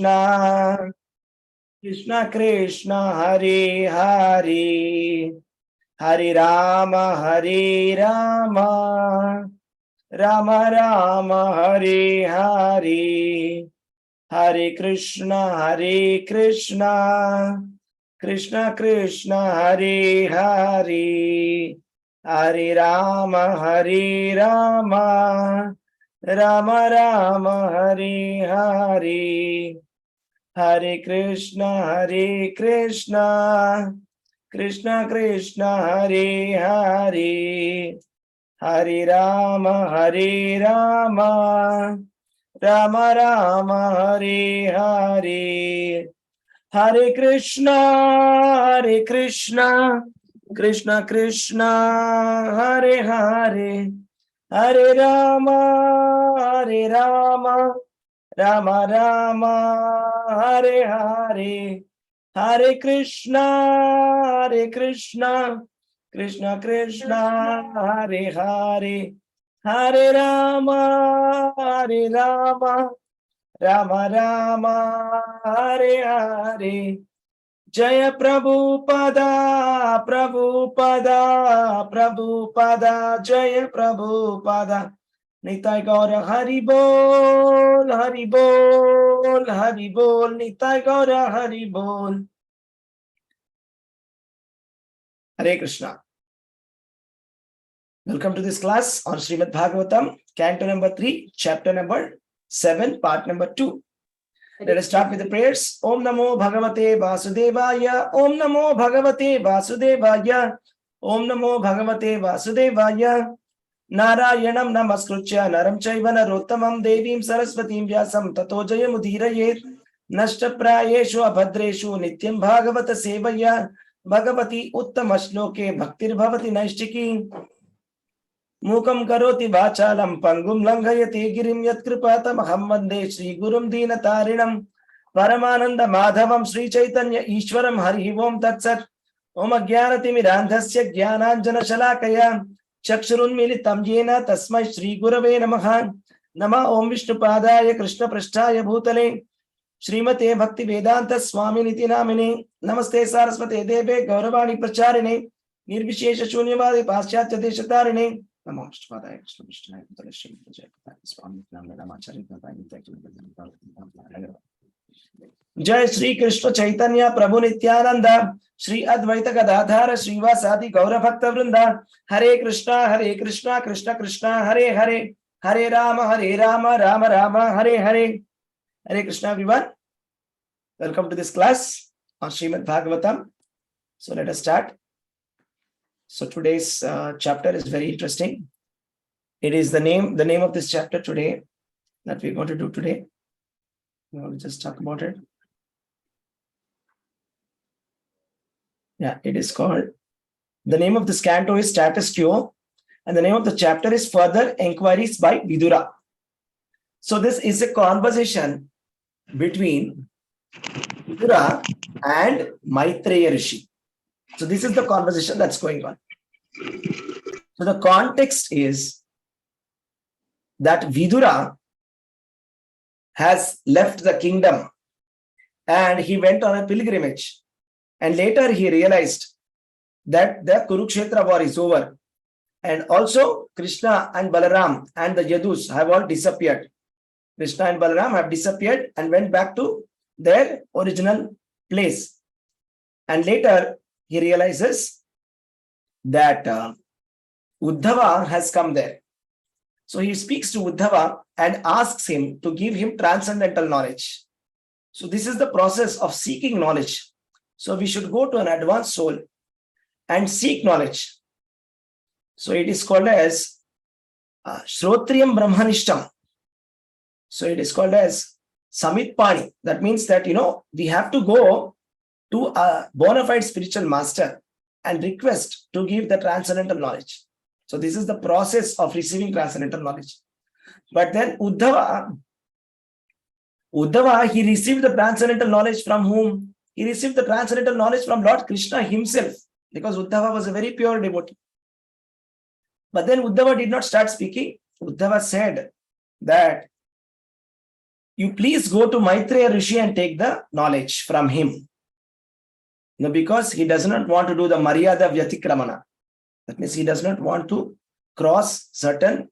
Krishna, Krishna Krishna, Hare Hare, Hare Rama, Hare Rama, Rama Rama, Hare Hare, Hare Krishna, Krishna Krishna, Hare Hare, Hare Rama, Hare Rama, Rama Rama, Hare Hare, Hare Krishna, Krishna Krishna, Hare Hare, Hare Rama, Hare Rama, Rama Rama, Hare Hare, Hare Krishna, Krishna Krishna, Hare Hare, Hare Rama, Rama Rama, Hare Hare, Hare Krishna, Krishna Krishna, Hare Hare, Hare Rama, Rama Rama, Hare Hare. Jaya Prabhupada, Prabhupada, Jaya Prabhupada. Nitai Gaura Hari Bol, Hari Bol, Hari Bol, Nitai Gaura Hari Bol. Hare Krishna. Welcome to this class on Srimad Bhagavatam, Canto number 3, chapter number 7, part number 2. Let us start with the prayers. Om Namo Bhagavate Vasudevaya. Om Namo Bhagavate Vasudevaya. Om Namo Bhagavate Vasudevaya. Narayanam Namaskruchya Naram Chaiva Narottamam Devim Saraswatim Vyasam Tato Jayamudhirayet Nashtaprayeshu Abhadreshu Nityam Bhagavata Sevaya Bhagavati Uttamashloke Bhaktir Bhavati Naishtiki Mukam Karoti Vachalam Pangum Langhayati Girim Yat Kripatam Vande Shri Gurum Dina Tarinam Paramananda Madhavam Sri Chaitanya Ishwaram Hari Om Tatsat Om Agyanati Mirandhasya Gyananjana Shalakaya Chakshurunmilitam Yena Tasmai Shri Gurave Namaha Nama Om Vishnupadaya Krishna Prasthaya Bhutale Srimate Bhakti Vedanta Swami Niti Namine Namaste Saraswate Deve Gauravani Pracharine Nirvishesha Shunyavadi Paschatya Deshatarine Namo Vishnupadaya Krishna Prasthaya Bhutale Srimate Swami Niti Namine Jai Shri Krishna Chaitanya Prabhu Nityananda Shri Advaita Gadadhara Srivasadi Gaura Bhakta Vrinda Hare Krishna Krishna Krishna Hare Hare Hare Rama Rama Rama Hare Hare. Hare Krishna everyone. Welcome to this class on Srimad Bhagavatam. So let us start. So today's chapter is very interesting. It is the name of this chapter today that we're going to do today. We'll just talk about it. Yeah, it is called, the name of this canto is Status Quo, and the name of the chapter is Further Enquiries by Vidura. So this is a conversation between Vidura and Maitreya Rishi. So this is the conversation that's going on. So the context is that Vidura has left the kingdom and he went on a pilgrimage. And later he realized that the Kurukshetra war is over. And also Krishna and Balaram and the Yadus have all disappeared. Krishna and Balaram have disappeared and went back to their original place. And later he realizes that Uddhava has come there. So he speaks to Uddhava and asks him to give him transcendental knowledge. So this is the process of seeking knowledge. So we should go to an advanced soul and seek knowledge. So it is called as Shrotriyam Brahmanishtam. So it is called as Samitpani. That means that, we have to go to a bona fide spiritual master and request to give the transcendental knowledge. So this is the process of receiving transcendental knowledge. But then Uddhava, he received the transcendental knowledge from whom? He received the transcendental knowledge from Lord Krishna himself, because Uddhava was a very pure devotee. But then Uddhava did not start speaking. Uddhava said that you please go to Maitreya Rishi and take the knowledge from him. Because he does not want to do the Maryada Vyatikramana. That means he does not want to cross certain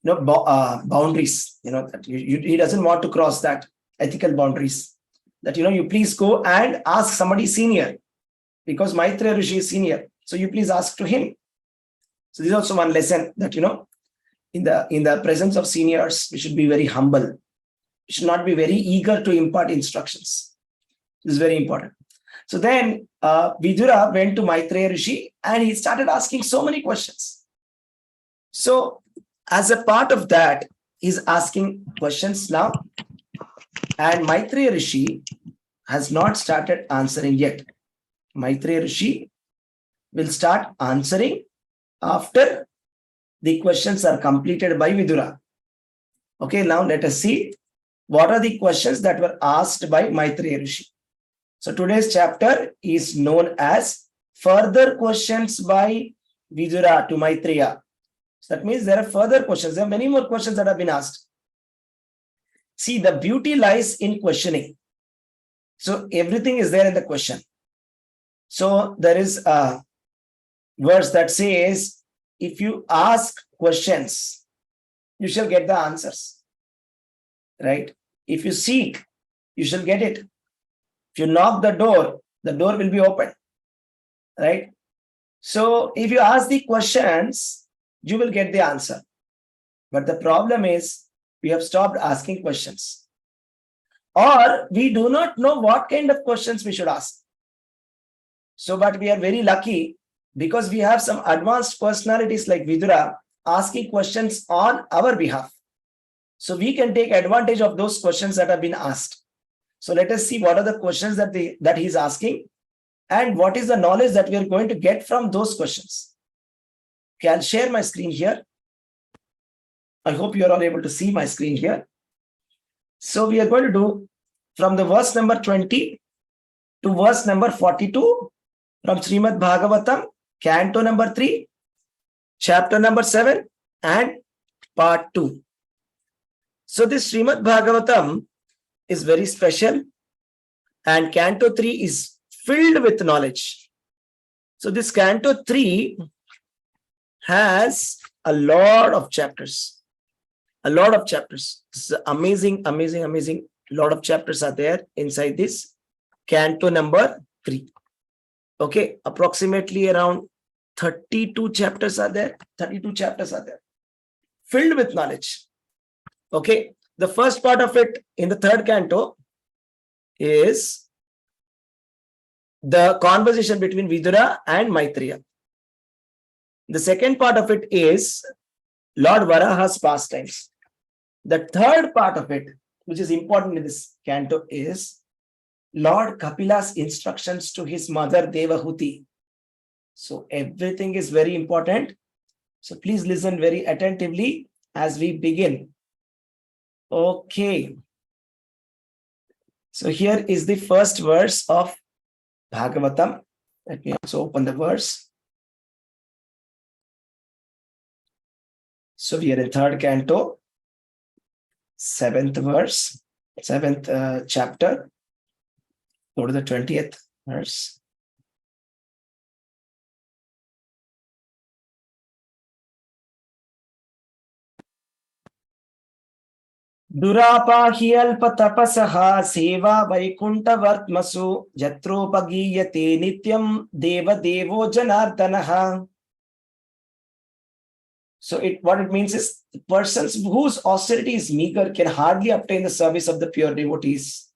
boundaries. That he doesn't want to cross that ethical boundaries. That you please go and ask somebody senior, because Maitreya Rishi is senior. So you please ask to him. So this is also one lesson that in the presence of seniors, we should be very humble. We should not be very eager to impart instructions. This is very important. So then Vidura went to Maitreya Rishi and he started asking so many questions. So as a part of that, he's asking questions now. And Maitreya Rishi has not started answering yet. Maitreya Rishi will start answering after the questions are completed by Vidura. Okay, now let us see what are the questions that were asked by Maitreya Rishi. So today's chapter is known as Further Questions by Vidura to Maitreya. So that means there are further questions. There are many more questions that have been asked. See, the beauty lies in questioning. So everything is there in the question. So there is a verse that says, if you ask questions, you shall get the answers. Right? If you seek, you shall get it. If you knock the door will be open. Right? So if you ask the questions, you will get the answer. But the problem is, we have stopped asking questions. Or we do not know what kind of questions we should ask. So, but we are very lucky because we have some advanced personalities like Vidura asking questions on our behalf. So we can take advantage of those questions that have been asked. So let us see what are the questions that he's asking and what is the knowledge that we are going to get from those questions. Okay, I'll share my screen here. I hope you are all able to see my screen here. So we are going to do from the verse number 20 to verse number 42 from Srimad Bhagavatam, Canto number 3, chapter number 7 and part 2. So this Srimad Bhagavatam is very special and Canto 3 is filled with knowledge. So this Canto 3 has a lot of chapters. A lot of chapters. This is amazing, amazing, amazing. Lot of chapters are there inside this Canto number 3. Okay, approximately around 32 chapters are there. 32 chapters are there. Filled with knowledge. Okay, the first part of it in the third canto is the conversation between Vidura and Maitreya. The second part of it is Lord Varaha's pastimes. The third part of it, which is important in this canto, is Lord Kapila's instructions to his mother Devahuti. So everything is very important. So please listen very attentively as we begin. Okay. So here is the first verse of Bhagavatam. Let me also open the verse. So we are in third canto, 7th verse, 7th chapter. Go to the 20th verse. Durapahi alpa tapasaha seva vaikunta vartmasu jatropagiyate nityam deva devo janardanaha. So what it means is persons whose austerity is meager can hardly obtain the service of the pure devotees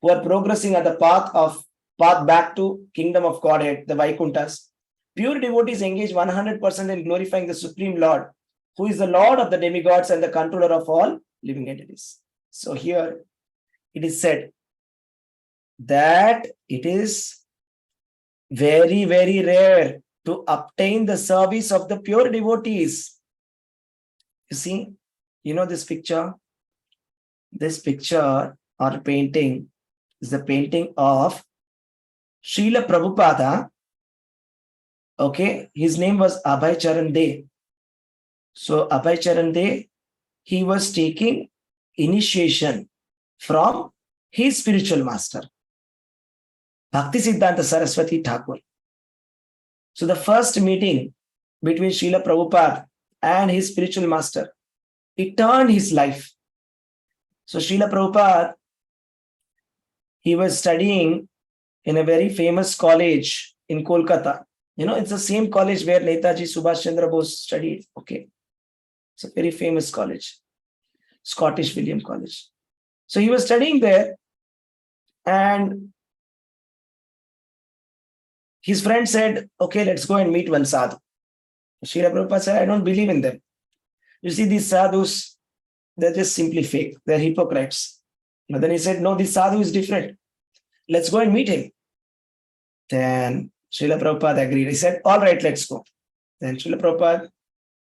who are progressing at the path back to kingdom of Godhead, the Vaikuntas. Pure devotees engage 100% in glorifying the Supreme Lord, who is the Lord of the demigods and the controller of all living entities. So here it is said that it is very, very rare to obtain the service of the pure devotees. You see, this picture? This picture or painting is the painting of Srila Prabhupada. Okay, his name was Abhay Charan De. So Abhay Charan De, he was taking initiation from his spiritual master, Bhaktisiddhanta Saraswati Thakur. So the first meeting between Srila Prabhupada and his spiritual master, it turned his life. So Srila Prabhupada, he was studying in a very famous college in Kolkata. It's the same college where Netaji Subhash Chandra Bose studied. Okay. It's a very famous college, Scottish William College. So he was studying there, and his friend said, okay, let's go and meet one sadhu. Srila Prabhupada said, I don't believe in them. You see, these sadhus, they're just simply fake. They're hypocrites. But then he said, no, this sadhu is different. Let's go and meet him. Then Srila Prabhupada agreed. He said, all right, let's go. Then Srila Prabhupada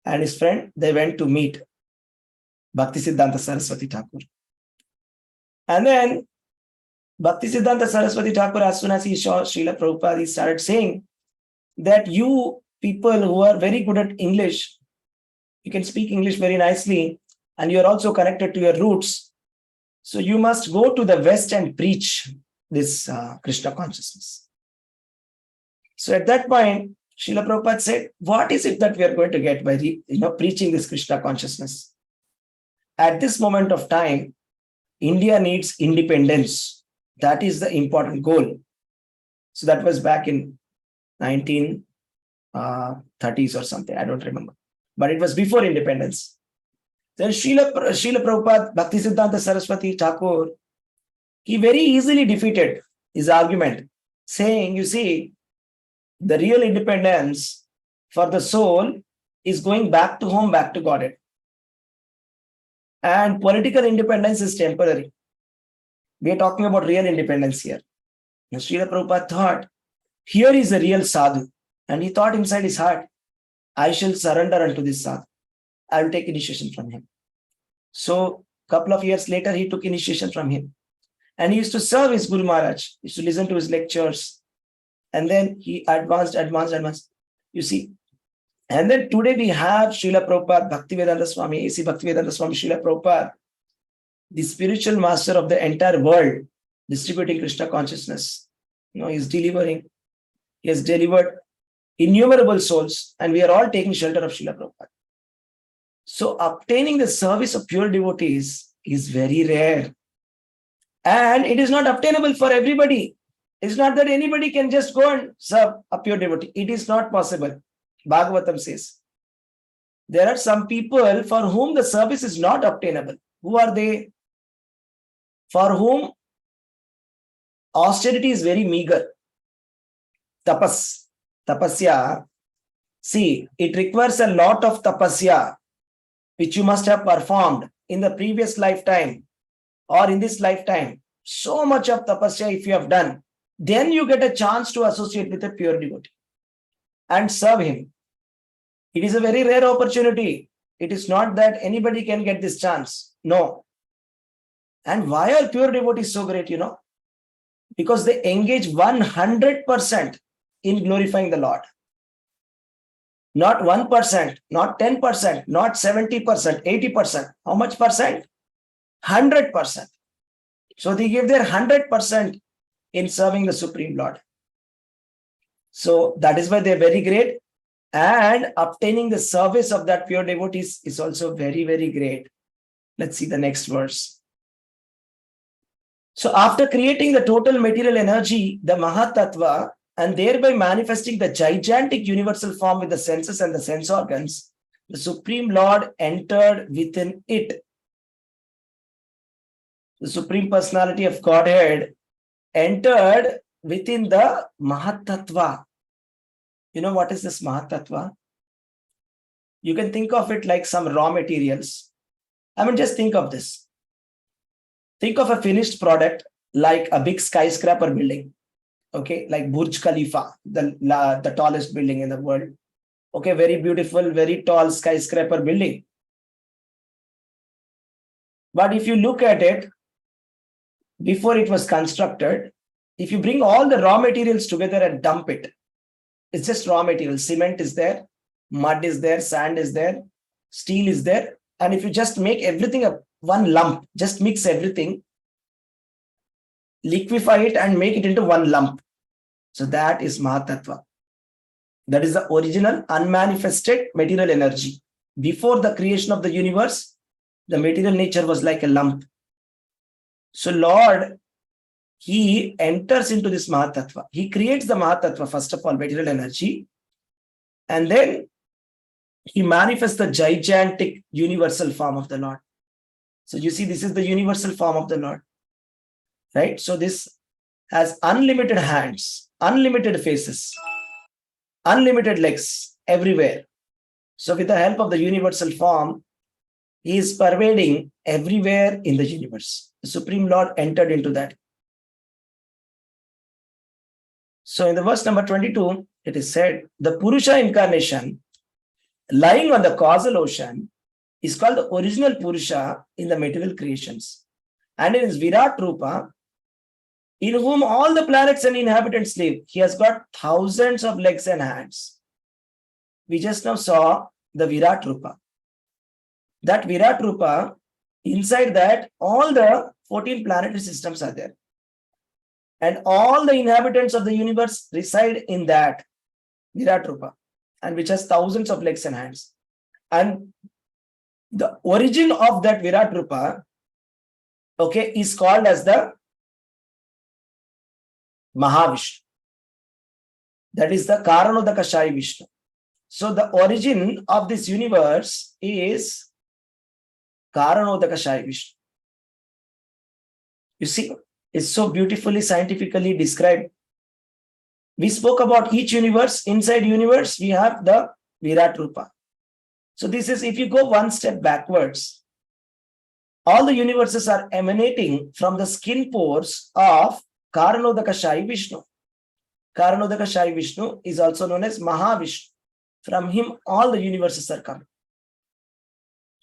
and his friend, they went to meet Bhaktisiddhanta Saraswati Thakur. And then Bhaktisiddhanta Saraswati Thakur, as soon as he saw Srila Prabhupada, he started saying that you people who are very good at English, you can speak English very nicely, and you are also connected to your roots. So you must go to the West and preach this Krishna consciousness. So at that point, Srila Prabhupada said, what is it that we are going to get by preaching this Krishna consciousness? At this moment of time, India needs independence. That is the important goal. So that was back in 1930s or something. I don't remember. But it was before independence. Then Srila Prabhupada, Bhaktisiddhanta Saraswati Thakur, he very easily defeated his argument, saying, you see, the real independence for the soul is going back to home, back to Godhead. And political independence is temporary. We are talking about real independence here. And Srila Prabhupada thought, here is a real sadhu. And he thought inside his heart, I shall surrender unto this sadhu. I will take initiation from him. So a couple of years later, he took initiation from him. And he used to serve his Guru Maharaj. He used to listen to his lectures. And then he advanced. You see. And then today we have Srila Prabhupada, Bhaktivedanta Swami, A.C. Bhaktivedanta Swami, Srila Prabhupada, the spiritual master of the entire world, distributing Krishna consciousness. He's delivering. He has delivered innumerable souls, and we are all taking shelter of Srila Prabhupada. So obtaining the service of pure devotees is very rare. And it is not obtainable for everybody. It's not that anybody can just go and serve a pure devotee. It is not possible. Bhagavatam says. There are some people for whom the service is not obtainable. Who are they? For whom austerity is very meager. Tapasya. See, it requires a lot of tapasya, which you must have performed in the previous lifetime or in this lifetime. So much of tapasya if you have done, then you get a chance to associate with a pure devotee and serve him. It is a very rare opportunity. It is not that anybody can get this chance. No. And why are pure devotees so great, Because they engage 100% in glorifying the Lord. Not 1%, not 10%, not 70%, 80%. How much percent? 100%. So they give their 100% in serving the Supreme Lord. So that is why they are very great. And obtaining the service of that pure devotees is also very, very great. Let's see the next verse. So after creating the total material energy, the Mahatattva, and thereby manifesting the gigantic universal form with the senses and the sense organs, the Supreme Lord entered within it. The Supreme Personality of Godhead entered within the Mahatattva. You know what is this Mahatattva? You can think of it like some raw materials. Just think of this. Think of a finished product like a big skyscraper building. Okay, like Burj Khalifa, the tallest building in the world. Okay, very beautiful, very tall skyscraper building. But if you look at it, before it was constructed, if you bring all the raw materials together and dump it, it's just raw material. Cement is there, mud is there, sand is there, steel is there. And if you just make everything a one lump. Just mix everything, liquefy it and make it into one lump. So that is Mahatattva. That is the original unmanifested material energy. Before the creation of the universe, the material nature was like a lump. So Lord, he enters into this Mahatattva. He creates the Mahatattva, first of all, material energy. And then he manifests the gigantic universal form of the Lord. So you see, this is the universal form of the Lord. Right? So this has unlimited hands, unlimited faces, unlimited legs everywhere. So with the help of the universal form, he is pervading everywhere in the universe. The Supreme Lord entered into that. So in the verse number 22, it is said, the Purusha incarnation lying on the causal ocean is called the original Purusha in the material creations. And in his Virat Rupa, in whom all the planets and inhabitants live, he has got thousands of legs and hands. We just now saw the Virat Rupa. That Virat Rupa, inside that, all the 14 planetary systems are there. And all the inhabitants of the universe reside in that Virat Rupa, and which has thousands of legs and hands. And the origin of that Virat Rupa, okay, is called as the Mahavishnu. That is the Karanodakashayi Vishnu. So the origin of this universe is Karanodakashayi Vishnu. You see, it's so beautifully scientifically described. We spoke about each universe. Inside universe, we have the Virat Rupa. So this is, if you go one step backwards, all the universes are emanating from the skin pores of Karanodakashayi Vishnu. Karanodakashayi Vishnu is also known as Mahavishnu. From him, all the universes are coming.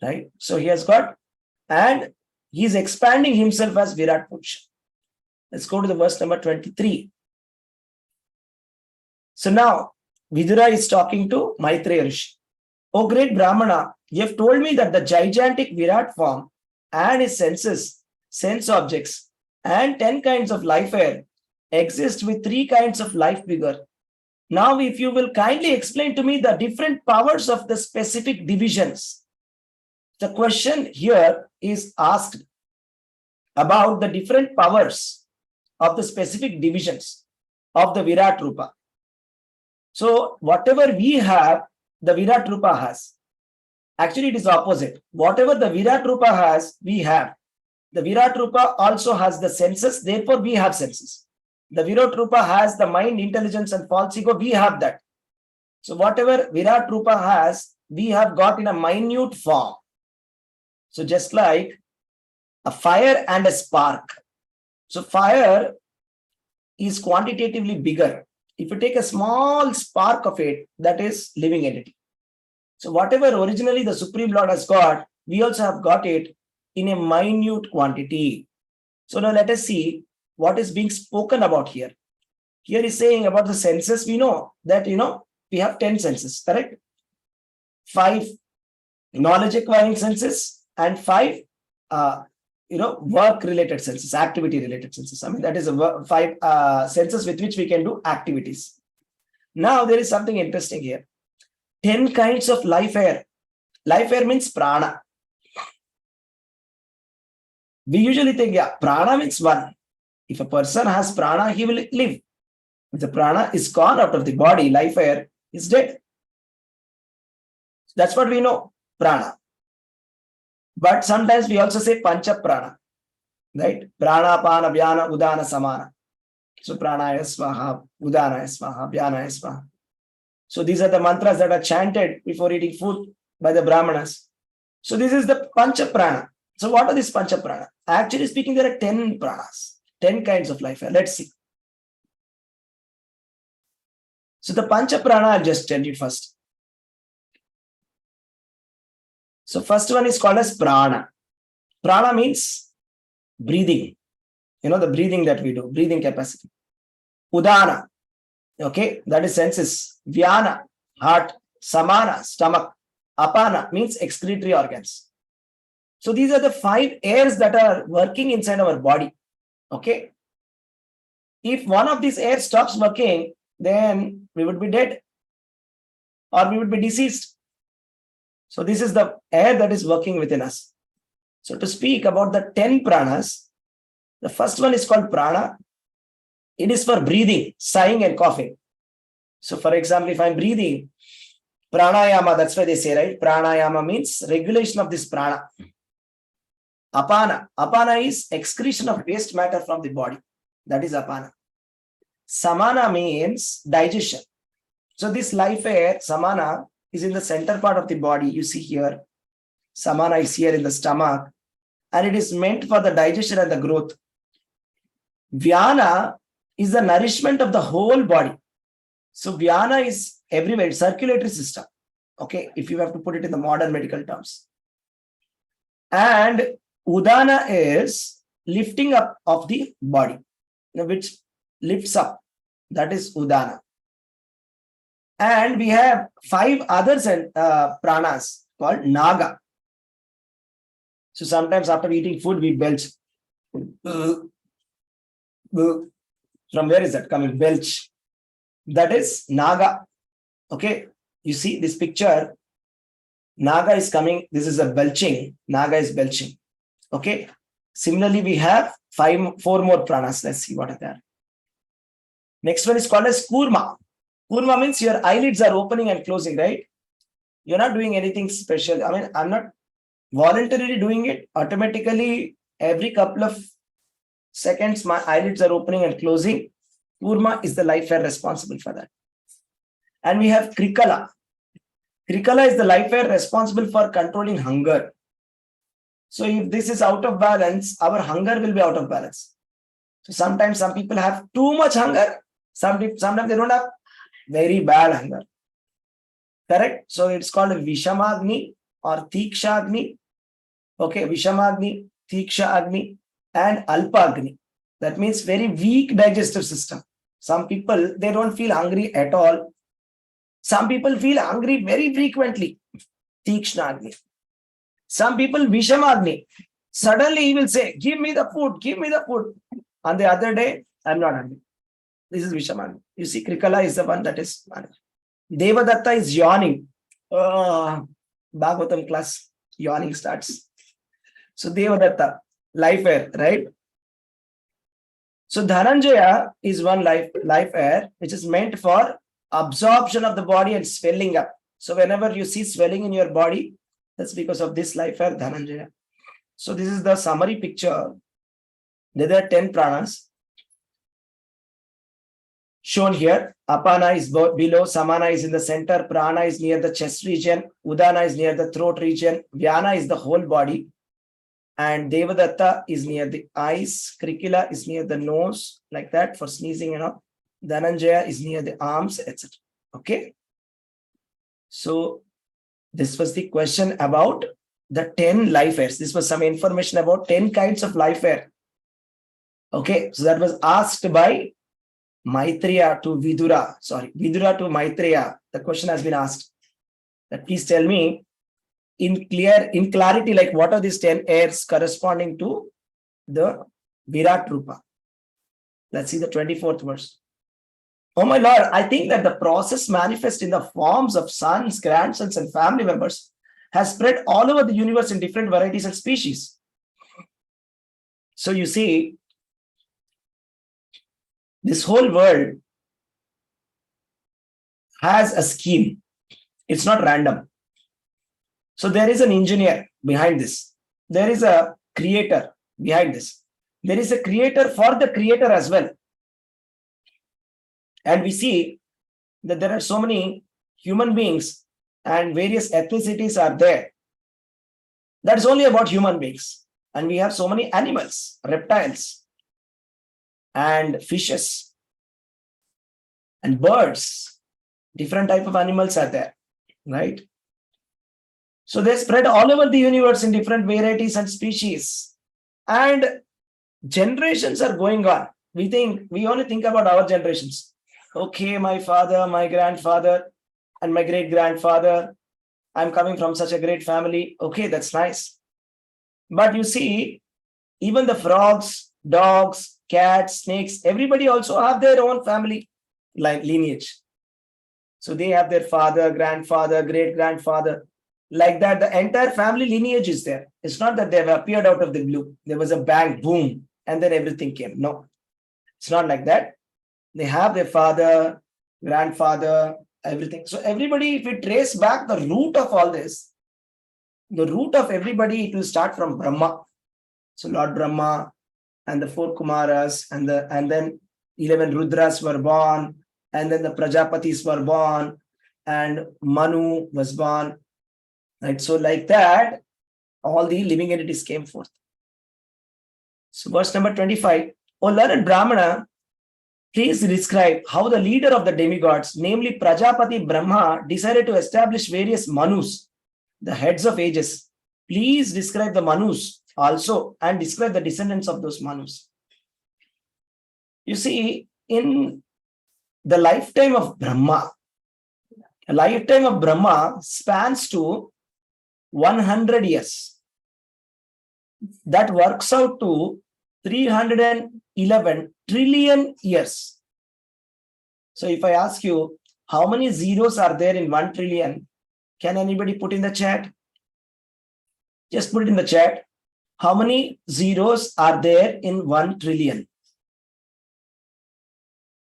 Right? So he has got, and he is expanding himself as Virat Purusha. Let's go to the verse number 23. So now, Vidura is talking to Maitreya Rishi. O great Brahmana, you have told me that the gigantic Virat form and his senses, sense objects, and 10 kinds of life air exist with 3 kinds of life vigor. Now, if you will kindly explain to me the different powers of the specific divisions. The question here is asked about the different powers of the specific divisions of the Virat Rupa. So, whatever we have, the Virat Rupa has. Actually, it is opposite. Whatever the Virat Rupa has, we have. The Virat Rupa also has the senses, therefore we have senses. The Virat Rupa has the mind, intelligence and false ego, we have that. So whatever Virat Rupa has, we have got in a minute form. So just like a fire and a spark. So fire is quantitatively bigger. If you take a small spark of it, that is living entity. So whatever originally the Supreme Lord has got, we also have got it in a minute quantity. So now let us see what is being spoken about here. Here is saying about the senses. We know that, we have 10 senses, correct? 5 knowledge acquiring senses and 5, work related senses, activity related senses. I mean, that is 5 senses with which we can do activities. Now there is something interesting here. 10 kinds of life air. Life air means prana. We usually think, prana means 1. If a person has prana, he will live. If the prana is gone out of the body, life air is dead. That's what we know, prana. But sometimes we also say pancha prana, right? Prana, pana, vyana, udana, samana. So pranaya swaha, udanaya swaha, vyanaya swaha. So these are the mantras that are chanted before eating food by the Brahmanas. So this is the pancha prana. So what are these pancha prana? Actually speaking, there are 10 pranas, 10 kinds of life. Let's see. So the pancha prana, I'll just tell you first. So first one is called as prana. Prana means breathing. The breathing that we do, breathing capacity. Udana, okay, that is senses. Vyana, heart. Samana, stomach. Apana means excretory organs. So these are the 5 airs that are working inside our body. Okay. If one of these airs stops working, then we would be dead or we would be deceased. So this is the air that is working within us. So to speak about the 10 pranas, the first one is called prana. It is for breathing, sighing and coughing. So for example, if I'm breathing, pranayama, that's why they say, right? Pranayama means regulation of this prana. Apana. Apana is excretion of waste matter from the body. That is apana. Samana means digestion. So this life air, samana, is in the center part of the body. You see here, samana is here in the stomach, and it is meant for the digestion and the growth. Vyana is the nourishment of the whole body. So Vyana is everywhere, circulatory system. Okay, if you have to put it in the modern medical terms. And Udana is lifting up of the body, which lifts up. That is Udana. And we have 5 others and pranas called Naga. So sometimes after eating food, we belch. From where is that coming? Belch. That is Naga. Okay. You see this picture. Naga is coming. This is a belching. Naga is belching. Okay. Similarly, we have 4 more pranas. Let's see what are there. Next one is called as Kurma. Kurma means your eyelids are opening and closing, right? You're not doing anything special. I mean, I'm not voluntarily doing it. Automatically, every couple of seconds, my eyelids are opening and closing. Kurma is the life air responsible for that. And we have Krikala. Krikala is the life air responsible for controlling hunger. So if this is out of balance, our hunger will be out of balance. So sometimes some people have too much hunger. Sometimes they don't have very bad hunger. Correct? So it's called Vishamagni or Tiksha Agni. Okay, Vishamagni, Tiksha Agni and Alpa Agni. That means very weak digestive system. Some people, they don't feel hungry at all. Some people feel hungry very frequently. Tikshna Agni. Some people Vishamagni. Suddenly he will say, give me the food, give me the food. On the other day, I'm not hungry. This is Vishamagni. You see, Krikala is the one that is managed. Devadatta is yawning. Bhagavatam class, yawning starts. So Devadatta, life air, right? So Dhananjaya is one life air, which is meant for absorption of the body and swelling up. So whenever you see swelling in your body, that's because of this life air, Dhananjaya. So this is the summary picture. There are 10 pranas shown here. Apana is below, Samana is in the center, Prana is near the chest region, Udana is near the throat region, Vyana is the whole body, and Devadatta is near the eyes, Krikila is near the nose, like that for sneezing and all. Dhananjaya is near the arms, etc. Okay. So this was the question about the 10 life airs. This was some information about 10 kinds of life air. Okay. So that was asked by Maitreya to Vidura. Sorry, Vidura to Maitreya. The question has been asked. That please tell me in clarity, like what are these 10 airs corresponding to the Virat Rupa. Let's see the 24th verse. Oh my Lord, I think that the process manifest in the forms of sons, grandsons, and family members has spread all over the universe in different varieties and species. So you see, this whole world has a scheme. It's not random. So there is an engineer behind this. There is a creator behind this. There is a creator for the creator as well. And we see that there are so many human beings and various ethnicities are there. That is only about human beings. And we have so many animals, reptiles, and fishes, and birds. Different type of animals are there, right? So they spread all over the universe in different varieties and species. And generations are going on. We only think about our generations. Okay, my father, my grandfather, and my great-grandfather. I'm coming from such a great family. Okay, that's nice. But you see, even the frogs, dogs, cats, snakes, everybody also have their own family lineage. So they have their father, grandfather, great-grandfather. Like that, the entire family lineage is there. It's not that they have appeared out of the blue. There was a bang, boom, and then everything came. No, it's not like that. They have their father, grandfather, everything. So everybody, if we trace back the root of all this, the root of everybody, it will start from Brahma. So Lord Brahma and the 4 Kumaras and then 11 Rudras were born, and then the Prajapatis were born, and Manu was born. Right? So like that, all the living entities came forth. So verse number 25. O learned Brahmana, please describe how the leader of the demigods, namely Prajapati Brahma, decided to establish various Manus, the heads of ages. Please describe the Manus also and describe the descendants of those Manus. You see, in the lifetime of Brahma, a lifetime of Brahma spans to 100 years. That works out to 311 trillion years. So if I ask you, how many zeros are there in 1 trillion? Can anybody put in the chat? Just put it in the chat. How many zeros are there in 1 trillion?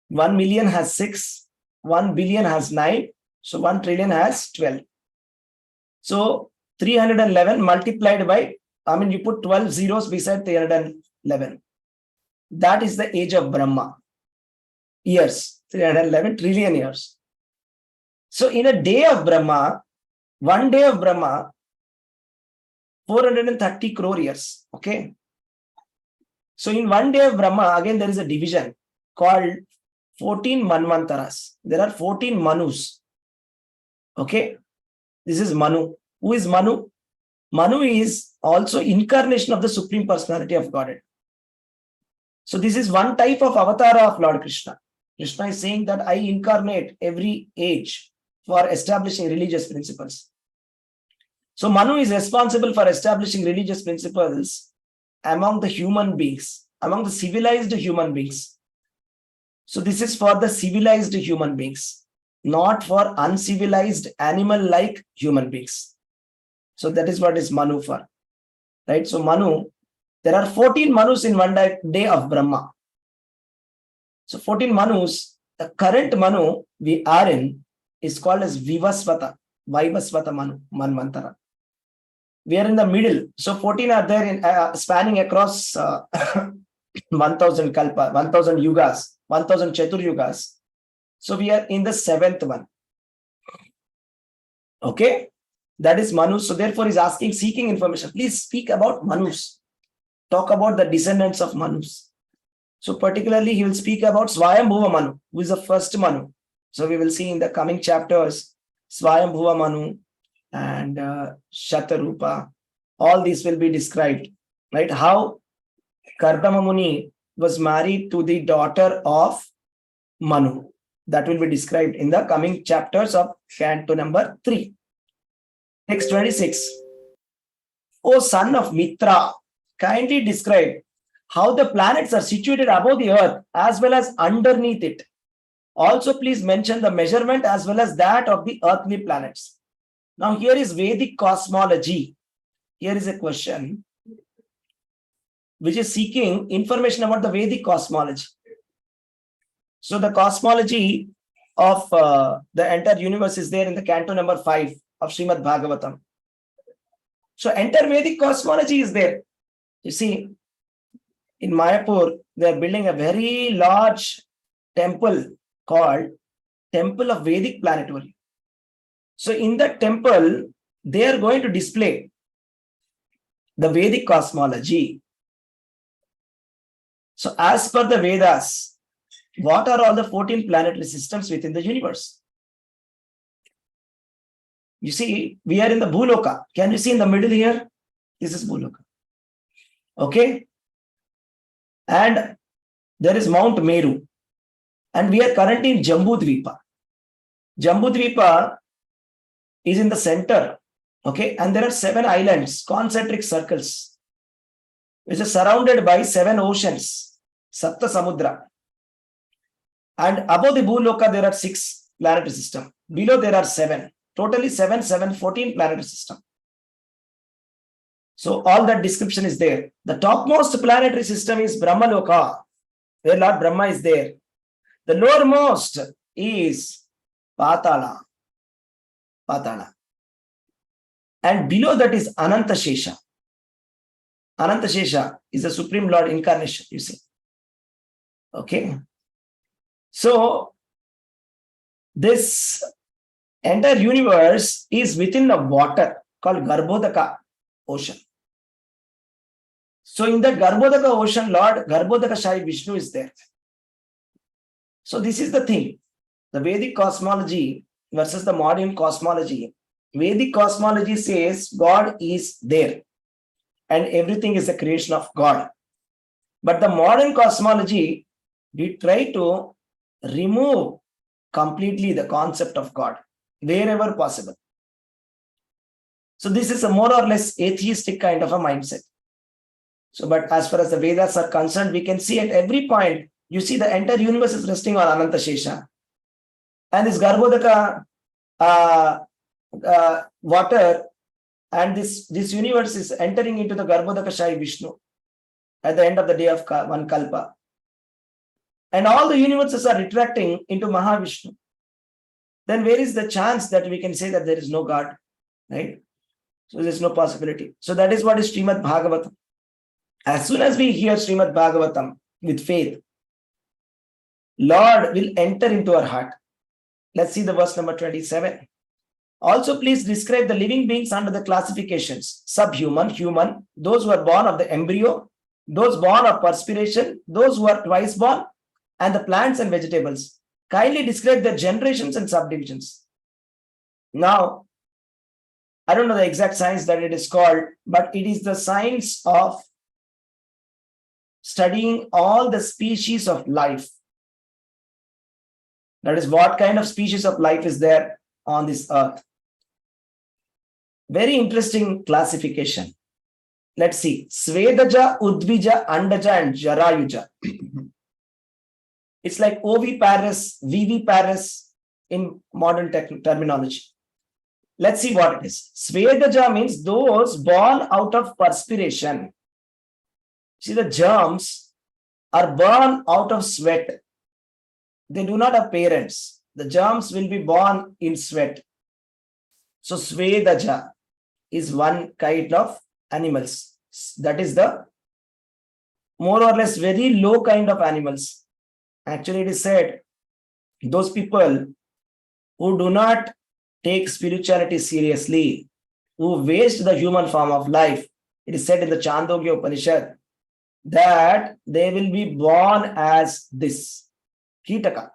1 million has 6, 1 billion has 9, so 1 trillion has 12. So 311 multiplied by, you put 12 zeros beside 311. That is the age of Brahma. Years, 311 trillion years. So in a day of Brahma, 1 day of Brahma, 430 crore years. Okay. So in 1 day of Brahma, again there is a division called 14 Manvantaras. There are 14 Manus. Okay. This is Manu. Who is Manu? Manu is also incarnation of the Supreme Personality of Godhead. So this is one type of avatar of Lord Krishna. Krishna is saying that I incarnate every age for establishing religious principles. So Manu is responsible for establishing religious principles among the human beings, among the civilized human beings. So this is for the civilized human beings, not for uncivilized animal-like human beings. So that is what is Manu for. Right? So Manu, there are 14 Manus in 1 day of Brahma. So 14 Manus, the current Manu we are in is called as Vivasvata Manu, Manvantara. We are in the middle. So 14 are there in spanning across 1000 Kalpa, 1000 Yugas, 1000 Chatur Yugas. So we are in the 7th one. Okay. That is Manu. So therefore he's asking, seeking information. Please speak about Manus. Talk about the descendants of Manus. So particularly he will speak about Swayambhuva Manu, who is the first Manu. So we will see in the coming chapters, Swayambhuva Manu and Shatarupa. All these will be described. Right? How Kardama Muni was married to the daughter of Manu. That will be described in the coming chapters of Canto number 3. Text 26. O son of Mitra, kindly describe how the planets are situated above the earth as well as underneath it. Also, please mention the measurement as well as that of the earthly planets. Now, here is Vedic cosmology. Here is a question which is seeking information about the Vedic cosmology. So, the cosmology of the entire universe is there in the Canto number 5 of Srimad Bhagavatam. So, entire Vedic cosmology is there. You see, in Mayapur, they are building a very large temple called Temple of Vedic Planetary. So in that temple, they are going to display the Vedic cosmology. So as per the Vedas, what are all the 14 planetary systems within the universe? You see, we are in the Bhuloka. Can you see in the middle here? This is Bhuloka. Okay. And there is Mount Meru. And we are currently in Jambudvipa. Jambudvipa is in the center. Okay. And there are 7 islands, concentric circles. which is surrounded by 7 oceans, Sapta Samudra. And above the Bhuloka, there are 6 planetary systems. Below, there are 7. Totally 14 planetary systems. So all that description is there. The topmost planetary system is Brahmaloka, where Lord Brahma is there. The lowermost is Patala. And below that is Anantashesha. Anantashesha is the Supreme Lord incarnation, you see. Okay. So this entire universe is within a water called Garbhodaka ocean. So in that Garbhodaka ocean, Lord Garbhodaka Shai Vishnu is there. So this is the thing. The Vedic cosmology versus the modern cosmology. Vedic cosmology says God is there and everything is a creation of God. But the modern cosmology, we try to remove completely the concept of God wherever possible. So this is a more or less atheistic kind of a mindset. So, but as far as the Vedas are concerned, we can see at every point, you see the entire universe is resting on Ananta Shesha. And this Garbhodaka water and this universe is entering into the Garbhodaka Shai Vishnu at the end of the day of one Kalpa. And all the universes are retracting into Mahavishnu. Then where is the chance that we can say that there is no God? Right? So there's no possibility. So that is what is Srimad Bhagavatam. As soon as we hear Srimad Bhagavatam with faith, Lord will enter into our heart. Let's see the verse number 27. Also, please describe the living beings under the classifications: subhuman, human, those who are born of the embryo, those born of perspiration, those who are twice born, and the plants and vegetables. Kindly describe their generations and subdivisions. Now, I don't know the exact science that it is called, but it is the science of studying all the species of life. That is, what kind of species of life is there on this earth. Very interesting classification. Let's see. Svedaja, Udvija, Andaja, and Jarayuja. It's like oviparous, viviparous in modern terminology. Let's see what it is. Svedaja means those born out of perspiration. See, the germs are born out of sweat. They do not have parents. The germs will be born in sweat. So Svedaja is one kind of animals. That is the more or less very low kind of animals. Actually, it is said, those people who do not take spirituality seriously, who waste the human form of life, it is said in the Chandogya Upanishad that they will be born as this, Kitaka,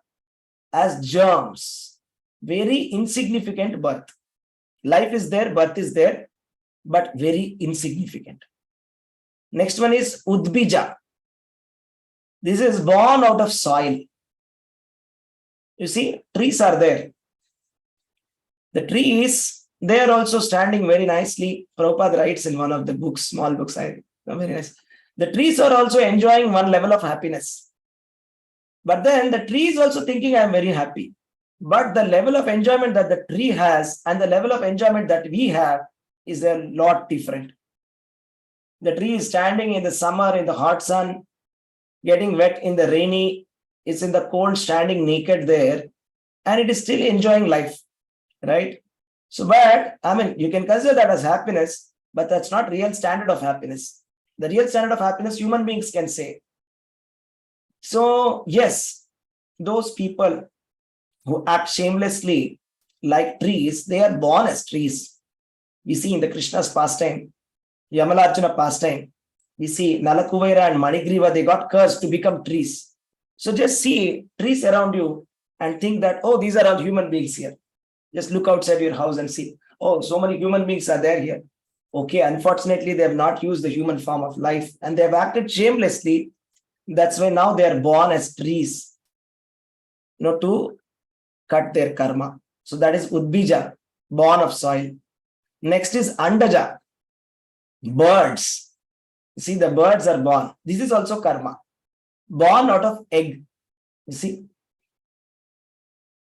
as germs, very insignificant birth. Life is there, birth is there, but very insignificant. Next one is Udbija. This is born out of soil. You see, trees are there. The trees, they are also standing very nicely. Prabhupada writes in one of the books, small books, very nice. The trees are also enjoying one level of happiness. But then the tree is also thinking, I am very happy. But the level of enjoyment that the tree has and the level of enjoyment that we have is a lot different. The tree is standing in the summer, in the hot sun, getting wet in the rainy, it's in the cold, standing naked there, and it is still enjoying life, right? So, but, I mean, you can consider that as happiness, but that's not real standard of happiness. The real standard of happiness, human beings can say. So, yes, those people who act shamelessly like trees, they are born as trees. We see in the Krishna's pastime, Yamalarjuna pastime, we see Nalakuvaira and Manigriva, they got cursed to become trees. So just see trees around you and think that, oh, these are all human beings here. Just look outside your house and see, oh, so many human beings are there here. Okay, unfortunately, they have not used the human form of life and they have acted shamelessly. That's why now they are born as trees, to cut their karma. So that is Udbija, born of soil. Next is Andaja, birds. See, the birds are born. This is also karma. Born out of egg. You see,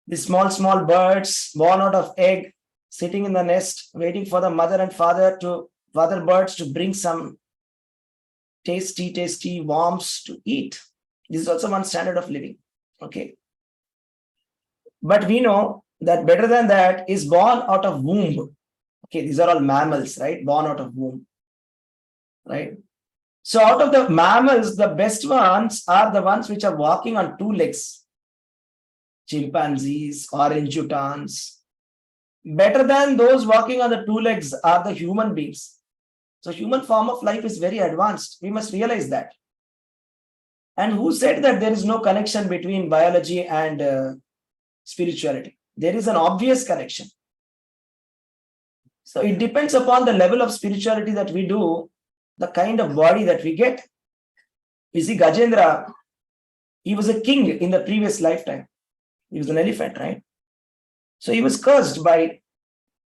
the small birds born out of egg, sitting in the nest, waiting for the mother and father birds to bring some tasty worms to eat. This is also one standard of living. Okay. But we know that better than that is born out of womb. Okay, these are all mammals, right? Born out of womb. Right? So out of the mammals, the best ones are the ones which are walking on two legs. Chimpanzees, orangutans. Better than those walking on the two legs are the human beings. So human form of life is very advanced. We must realize that. And who said that there is no connection between biology and spirituality? There is an obvious connection. So it depends upon the level of spirituality that we do, the kind of body that we get. You see, Gajendra, he was a king in the previous lifetime. He was an elephant, right? So he was cursed by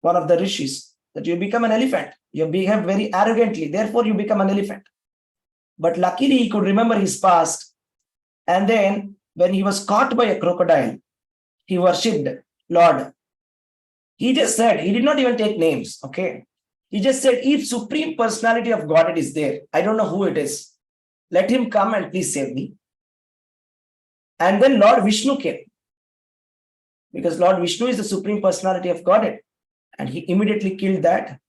one of the rishis that you become an elephant. You behave very arrogantly, therefore you become an elephant. But luckily he could remember his past. And then when he was caught by a crocodile, he worshipped Lord. He just said, he did not even take names, okay? He just said, if Supreme Personality of Godhead is there, I don't know who it is, let him come and please save me. And then Lord Vishnu came. Because Lord Vishnu is the Supreme Personality of Godhead. And he immediately killed that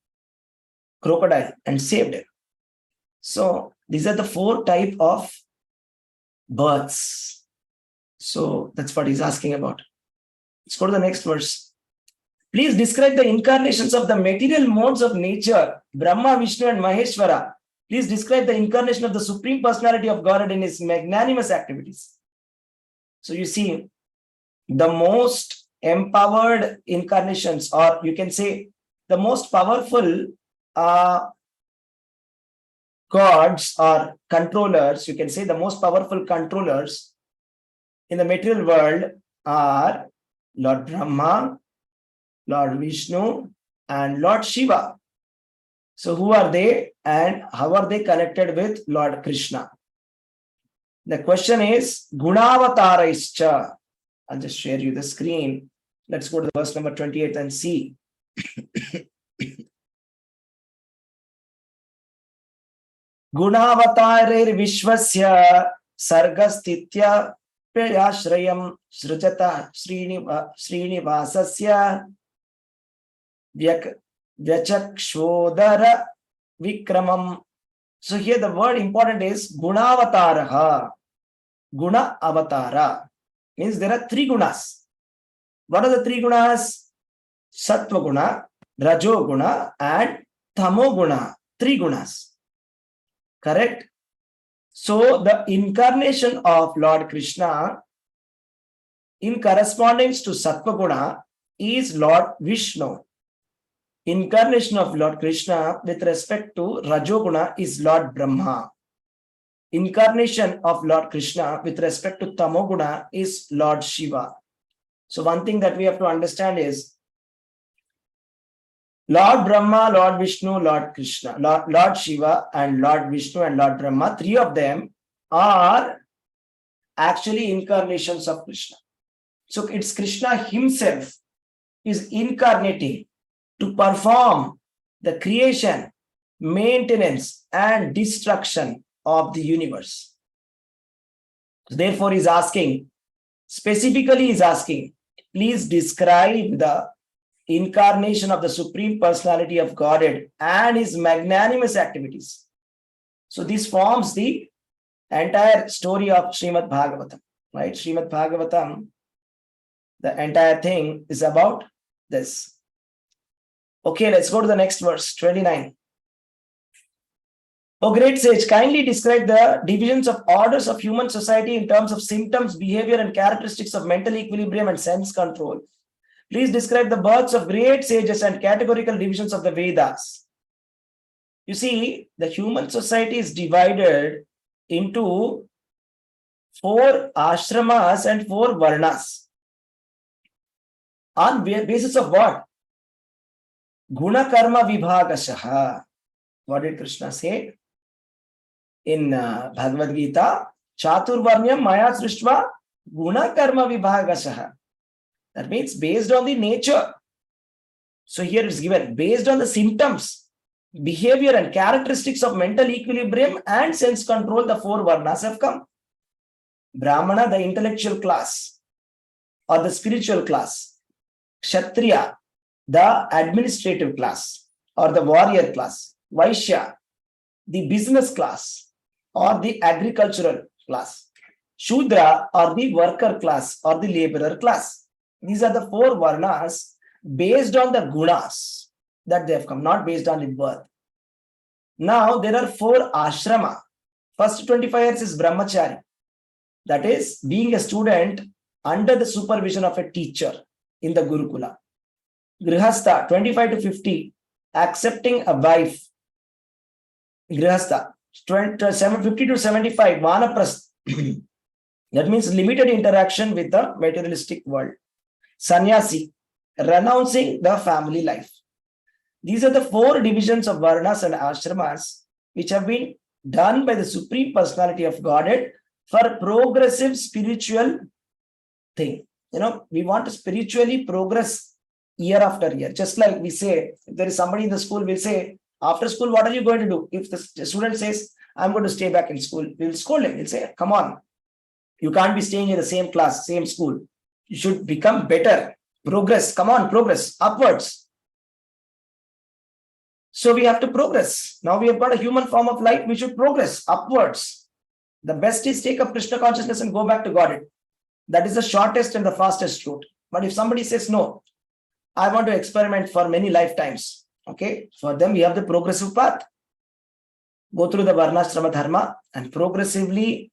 crocodile and saved it. So these are the 4 types of births. So that's what he's asking about. Let's go to the next verse. Please describe the incarnations of the material modes of nature, Brahma, Vishnu, and Maheshwara. Please describe the incarnation of the Supreme Personality of Godhead in his magnanimous activities. So you see, the most empowered incarnations, or you can say the most powerful gods or controllers, you can say the most powerful controllers in the material world are Lord Brahma, Lord Vishnu, and Lord Shiva. So who are they and how are they connected with Lord Krishna? The question is Gunavatarayascha. I'll just share you the screen. Let's go to verse number 28 and see. Gunavatarer Vishwasya Sargastitya Prayashrayam Srujata Srinivasasya Vyachakshodara Vikramam. So here the word important is Gunavataraha. Guna Avatara means there are 3 gunas. What are the 3 gunas? Sattva guna, Rajo guna, and Tamo guna. 3 gunas. Correct? So the incarnation of Lord Krishna in correspondence to Sattva guna is Lord Vishnu. Incarnation of Lord Krishna with respect to Rajo guna is Lord Brahma. Incarnation of Lord Krishna with respect to Tamoguna is Lord Shiva. So one thing that we have to understand is Lord Brahma, Lord Vishnu, Lord Krishna, Lord Shiva and Lord Vishnu and Lord Brahma, 3 of them are actually incarnations of Krishna. So it's Krishna himself is incarnating to perform the creation, maintenance and destruction of the universe. Therefore, he's asking, specifically he's asking, please describe the incarnation of the Supreme Personality of Godhead and his magnanimous activities. So this forms the entire story of Srimad Bhagavatam, right? Srimad Bhagavatam, the entire thing is about this. Okay, let's go to the next verse, 29. O great sage, kindly describe the divisions of orders of human society in terms of symptoms, behavior, and characteristics of mental equilibrium and sense control. Please describe the births of great sages and categorical divisions of the Vedas. You see, the human society is divided into 4 ashramas and 4 varnas. On basis of what? Guna karma vibhagashaha. What did Krishna say? in Bhagavad Gita, Chaturvarnyam Maya Srishtva Guna Karma Vibhagashaha. That means based on the nature. So here it's given based on the symptoms, behavior and characteristics of mental equilibrium and sense control, the four varnas have come. Brahmana, the intellectual class or the spiritual class. Kshatriya, the administrative class or the warrior class. Vaishya, the business class or the agricultural class. Shudra, or the worker class or the laborer class. These are the four varnas based on the gunas that they have come, not based on the birth. Now there are four ashrama. First 25 years is brahmachari. That is being a student under the supervision of a teacher in the Gurukula. Grihastha, 25 to 50, accepting a wife. Grihastha, 50 to 75, Vanaprastha. That means limited interaction with the materialistic world. Sannyasi, renouncing the family life. These are the four divisions of varnas and ashramas which have been done by the Supreme Personality of Godhead for progressive spiritual thing. We want to spiritually progress year after year. Just like we say, if there is somebody in the school, we'll say, after school, what are you going to do? If the student says, I'm going to stay back in school, we'll scold him. We'll say, come on, you can't be staying in the same class, same school. You should become better. Progress. Come on, progress upwards. So we have to progress. Now we have got a human form of life. We should progress upwards. The best is take up Krishna consciousness and go back to Godhead. That is the shortest and the fastest route. But if somebody says, no, I want to experiment for many lifetimes. Okay. For them, we have the progressive path. Go through the Varnashrama Dharma and progressively,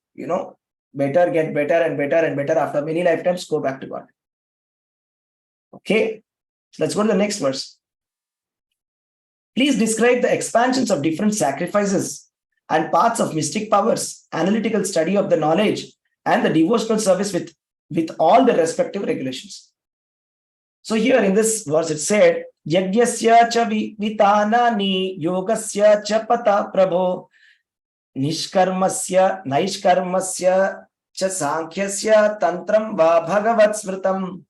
better, get better and better and better. After many lifetimes, go back to God. Okay. So let's go to the next verse. Please describe the expansions of different sacrifices and paths of mystic powers, analytical study of the knowledge, and the devotional service with all the respective regulations. So here in this verse it said, Yagyasya cha vitanani yogasya cha pata prabho nishkarmasya naishkarmasya cha sankhyasya tantram va bhagavat smritam.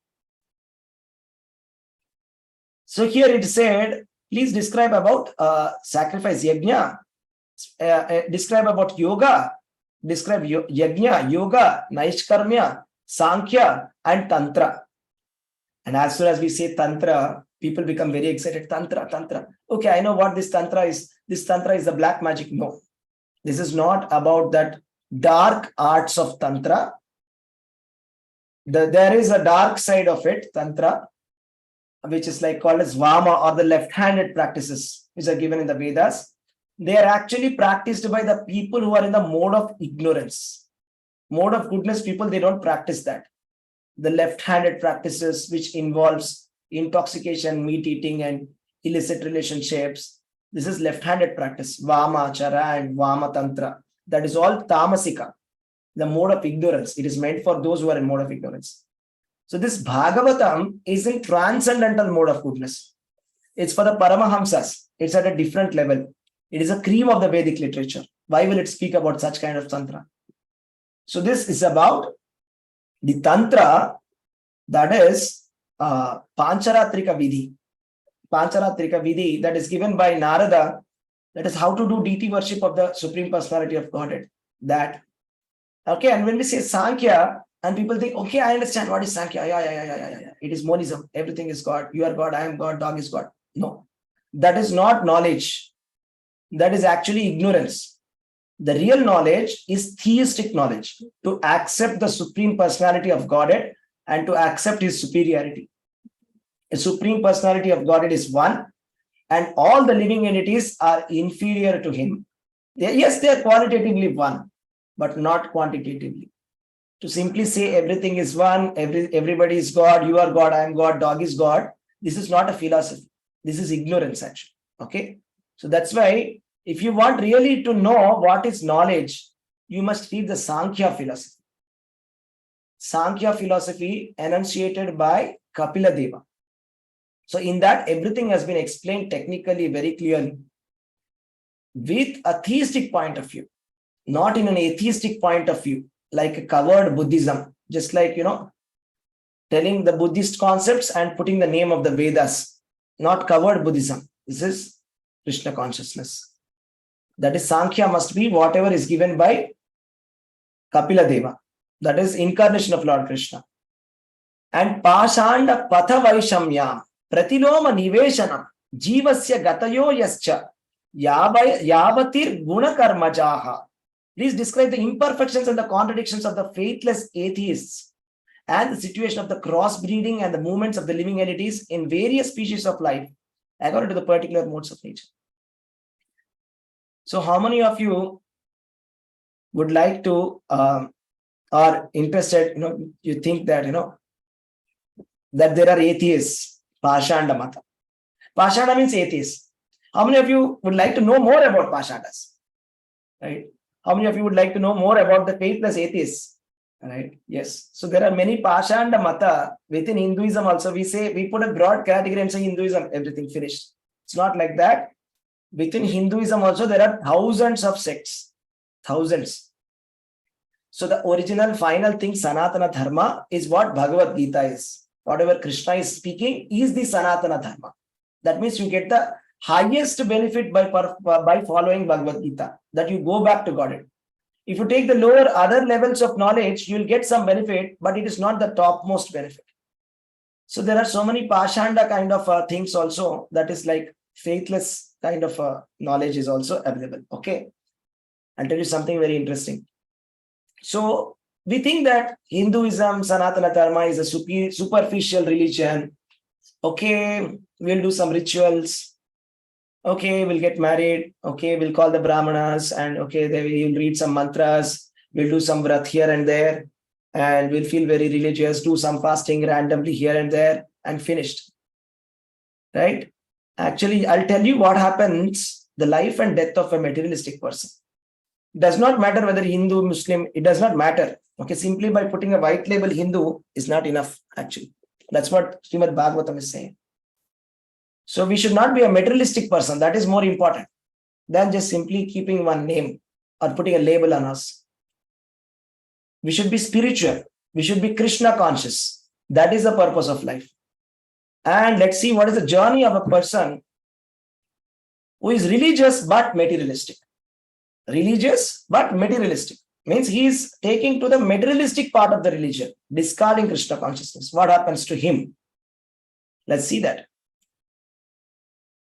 So here it said, please describe about sacrifice, yajna, describe about yoga, describe yajna, yoga, naishkarmya, sankhya, and tantra. And as soon as we say tantra, people become very excited. Tantra. Okay, I know what this tantra is. This tantra is the black magic. No, this is not about that dark arts of tantra. There is a dark side of it, tantra, which is like called as Vama or the left-handed practices, which are given in the Vedas. They are actually practiced by the people who are in the mode of ignorance. Mode of goodness people, they don't practice that. The left-handed practices, which involves intoxication, meat eating, and illicit relationships. This is left-handed practice, Vama Chara and Vama Tantra. That is all Tamasika, the mode of ignorance. It is meant for those who are in mode of ignorance. So this Bhagavatam is in transcendental mode of goodness. It's for the Paramahamsas. It's at a different level. It is a cream of the Vedic literature. Why will it speak about such kind of Tantra? So this is about the Tantra, that is Pancharatrika Vidhi. Pancharatrika Vidhi that is given by Narada. That is how to do deity worship of the Supreme Personality of Godhead. That. Okay, and when we say Sankhya, and people think, okay, I understand what is Sankhya. Yeah. It is monism. Everything is God. You are God. I am God. Dog is God. No, that is not knowledge. That is actually ignorance. The real knowledge is theistic knowledge, to accept the Supreme Personality of Godhead and to accept his superiority. The Supreme Personality of Godhead is one, and all the living entities are inferior to him. Yes, they are qualitatively one, but not quantitatively. To simply say everything is one, everybody is God, you are God, I am God, dog is God, this is not a philosophy. This is ignorance actually. Okay. So that's why if you want really to know what is knowledge, you must read the Sankhya philosophy. Sankhya philosophy enunciated by Kapila Deva. So in that, everything has been explained technically very clearly with a theistic point of view. not in an atheistic point of view, like a covered Buddhism, just like, telling the Buddhist concepts and putting the name of the Vedas, not covered Buddhism. This is Krishna consciousness. That is Sankhya must be whatever is given by Kapila Deva. That is incarnation of Lord Krishna. And Pashanda Patha Vaishamyam Pratiloma Niveshanam Jivasya Gatayo Yascha Yavatir Gunakarmajaha. Please describe the imperfections and the contradictions of the faithless atheists and the situation of the crossbreeding and the movements of the living entities in various species of life according to the particular modes of nature. So how many of you would like to are interested, you think that, that there are atheists, Pashanda Mata. Pashanda means atheists. How many of you would like to know more about Pashandas? Right? How many of you would like to know more about the faithless atheists? Right? Yes. So there are many Pashanda Mata within Hinduism also. We put a broad category and say Hinduism, everything finished. It's not like that. Within Hinduism also there are thousands of sects. Thousands. So the original final thing, Sanatana Dharma, is what Bhagavad Gita is. Whatever Krishna is speaking is the Sanatana Dharma. That means you get the highest benefit by following Bhagavad Gita, that you go back to Godhead. If you take the lower other levels of knowledge, you will get some benefit, but it is not the topmost benefit. So there are so many Pashanda kind of things also, that is like faithless kind of knowledge is also available. Okay. I'll tell you something very interesting. So we think that Hinduism, Sanatana Dharma is a superficial religion. Okay, we'll do some rituals. Okay, we'll get married. Okay, we'll call the Brahmanas, and okay, you'll read some mantras. We'll do some vrat here and there, and we'll feel very religious, do some fasting randomly here and there, and finished. Right? Actually, I'll tell you what happens, the life and death of a materialistic person. It does not matter whether Hindu, Muslim, it does not matter. Okay, simply by putting a white label Hindu is not enough, actually. That's what Srimad Bhagavatam is saying. So we should not be a materialistic person. That is more important than just simply keeping one name or putting a label on us. We should be spiritual. We should be Krishna conscious. That is the purpose of life. And let's see what is the journey of a person who is religious but materialistic. Religious but materialistic means he is taking to the materialistic part of the religion, discarding Krishna consciousness. What happens to him? Let's see that.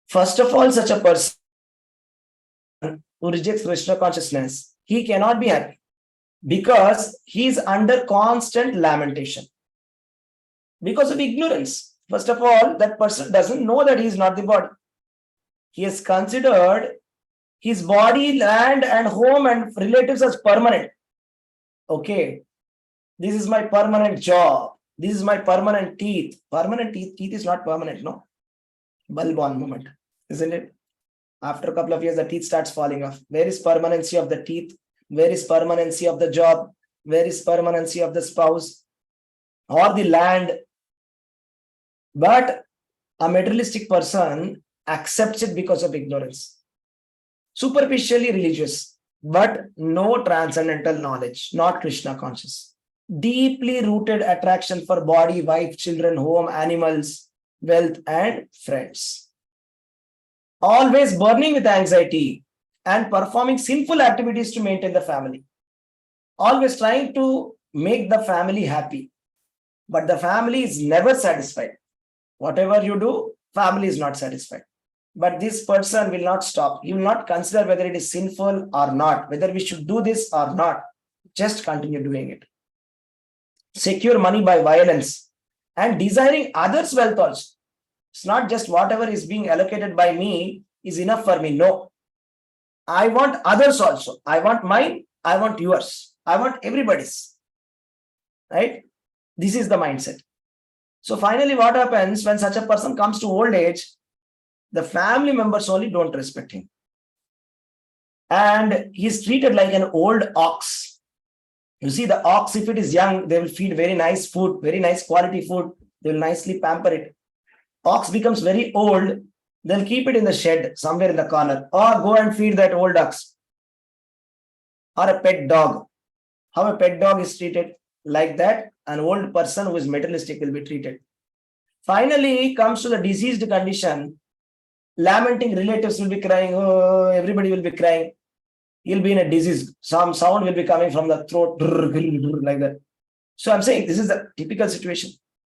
First of all, such a person who rejects Krishna consciousness, he cannot be happy because he is under constant lamentation because of ignorance. First of all, that person doesn't know that he is not the body. He has considered his body, land, and home and relatives as permanent. Okay, this is my permanent job. This is my permanent teeth. Permanent teeth is not permanent, no. Bulb on moment, isn't it? After a couple of years, the teeth starts falling off. Where is permanency of the teeth? Where is permanency of the job? Where is permanency of the spouse or the land? But a materialistic person accepts it because of ignorance. Superficially religious, but no transcendental knowledge, not Krishna conscious. Deeply rooted attraction for body, wife, children, home, animals, wealth, and friends. Always burning with anxiety and performing sinful activities to maintain the family. Always trying to make the family happy. But the family is never satisfied. Whatever you do, family is not satisfied. But this person will not stop. He will not consider whether it is sinful or not, whether we should do this or not. Just continue doing it. Secure money by violence and desiring others' wealth also. It's not just whatever is being allocated by me is enough for me. No. I want others also. I want mine. I want yours. I want everybody's. Right? This is the mindset. So finally, what happens when such a person comes to old age? The family members only don't respect him. And he's treated like an old ox. You see, the ox, if it is young, they will feed very nice food, very nice quality food. They will nicely pamper it. Ox becomes very old, they'll keep it in the shed somewhere in the corner, or go and feed that old ox. or a pet dog. How a pet dog is treated, like that, an old person who is materialistic will be treated. Finally, comes to the diseased condition. Lamenting relatives will be crying, oh, everybody will be crying. He'll be in a disease. Some sound will be coming from the throat, like that. So I'm saying this is the typical situation.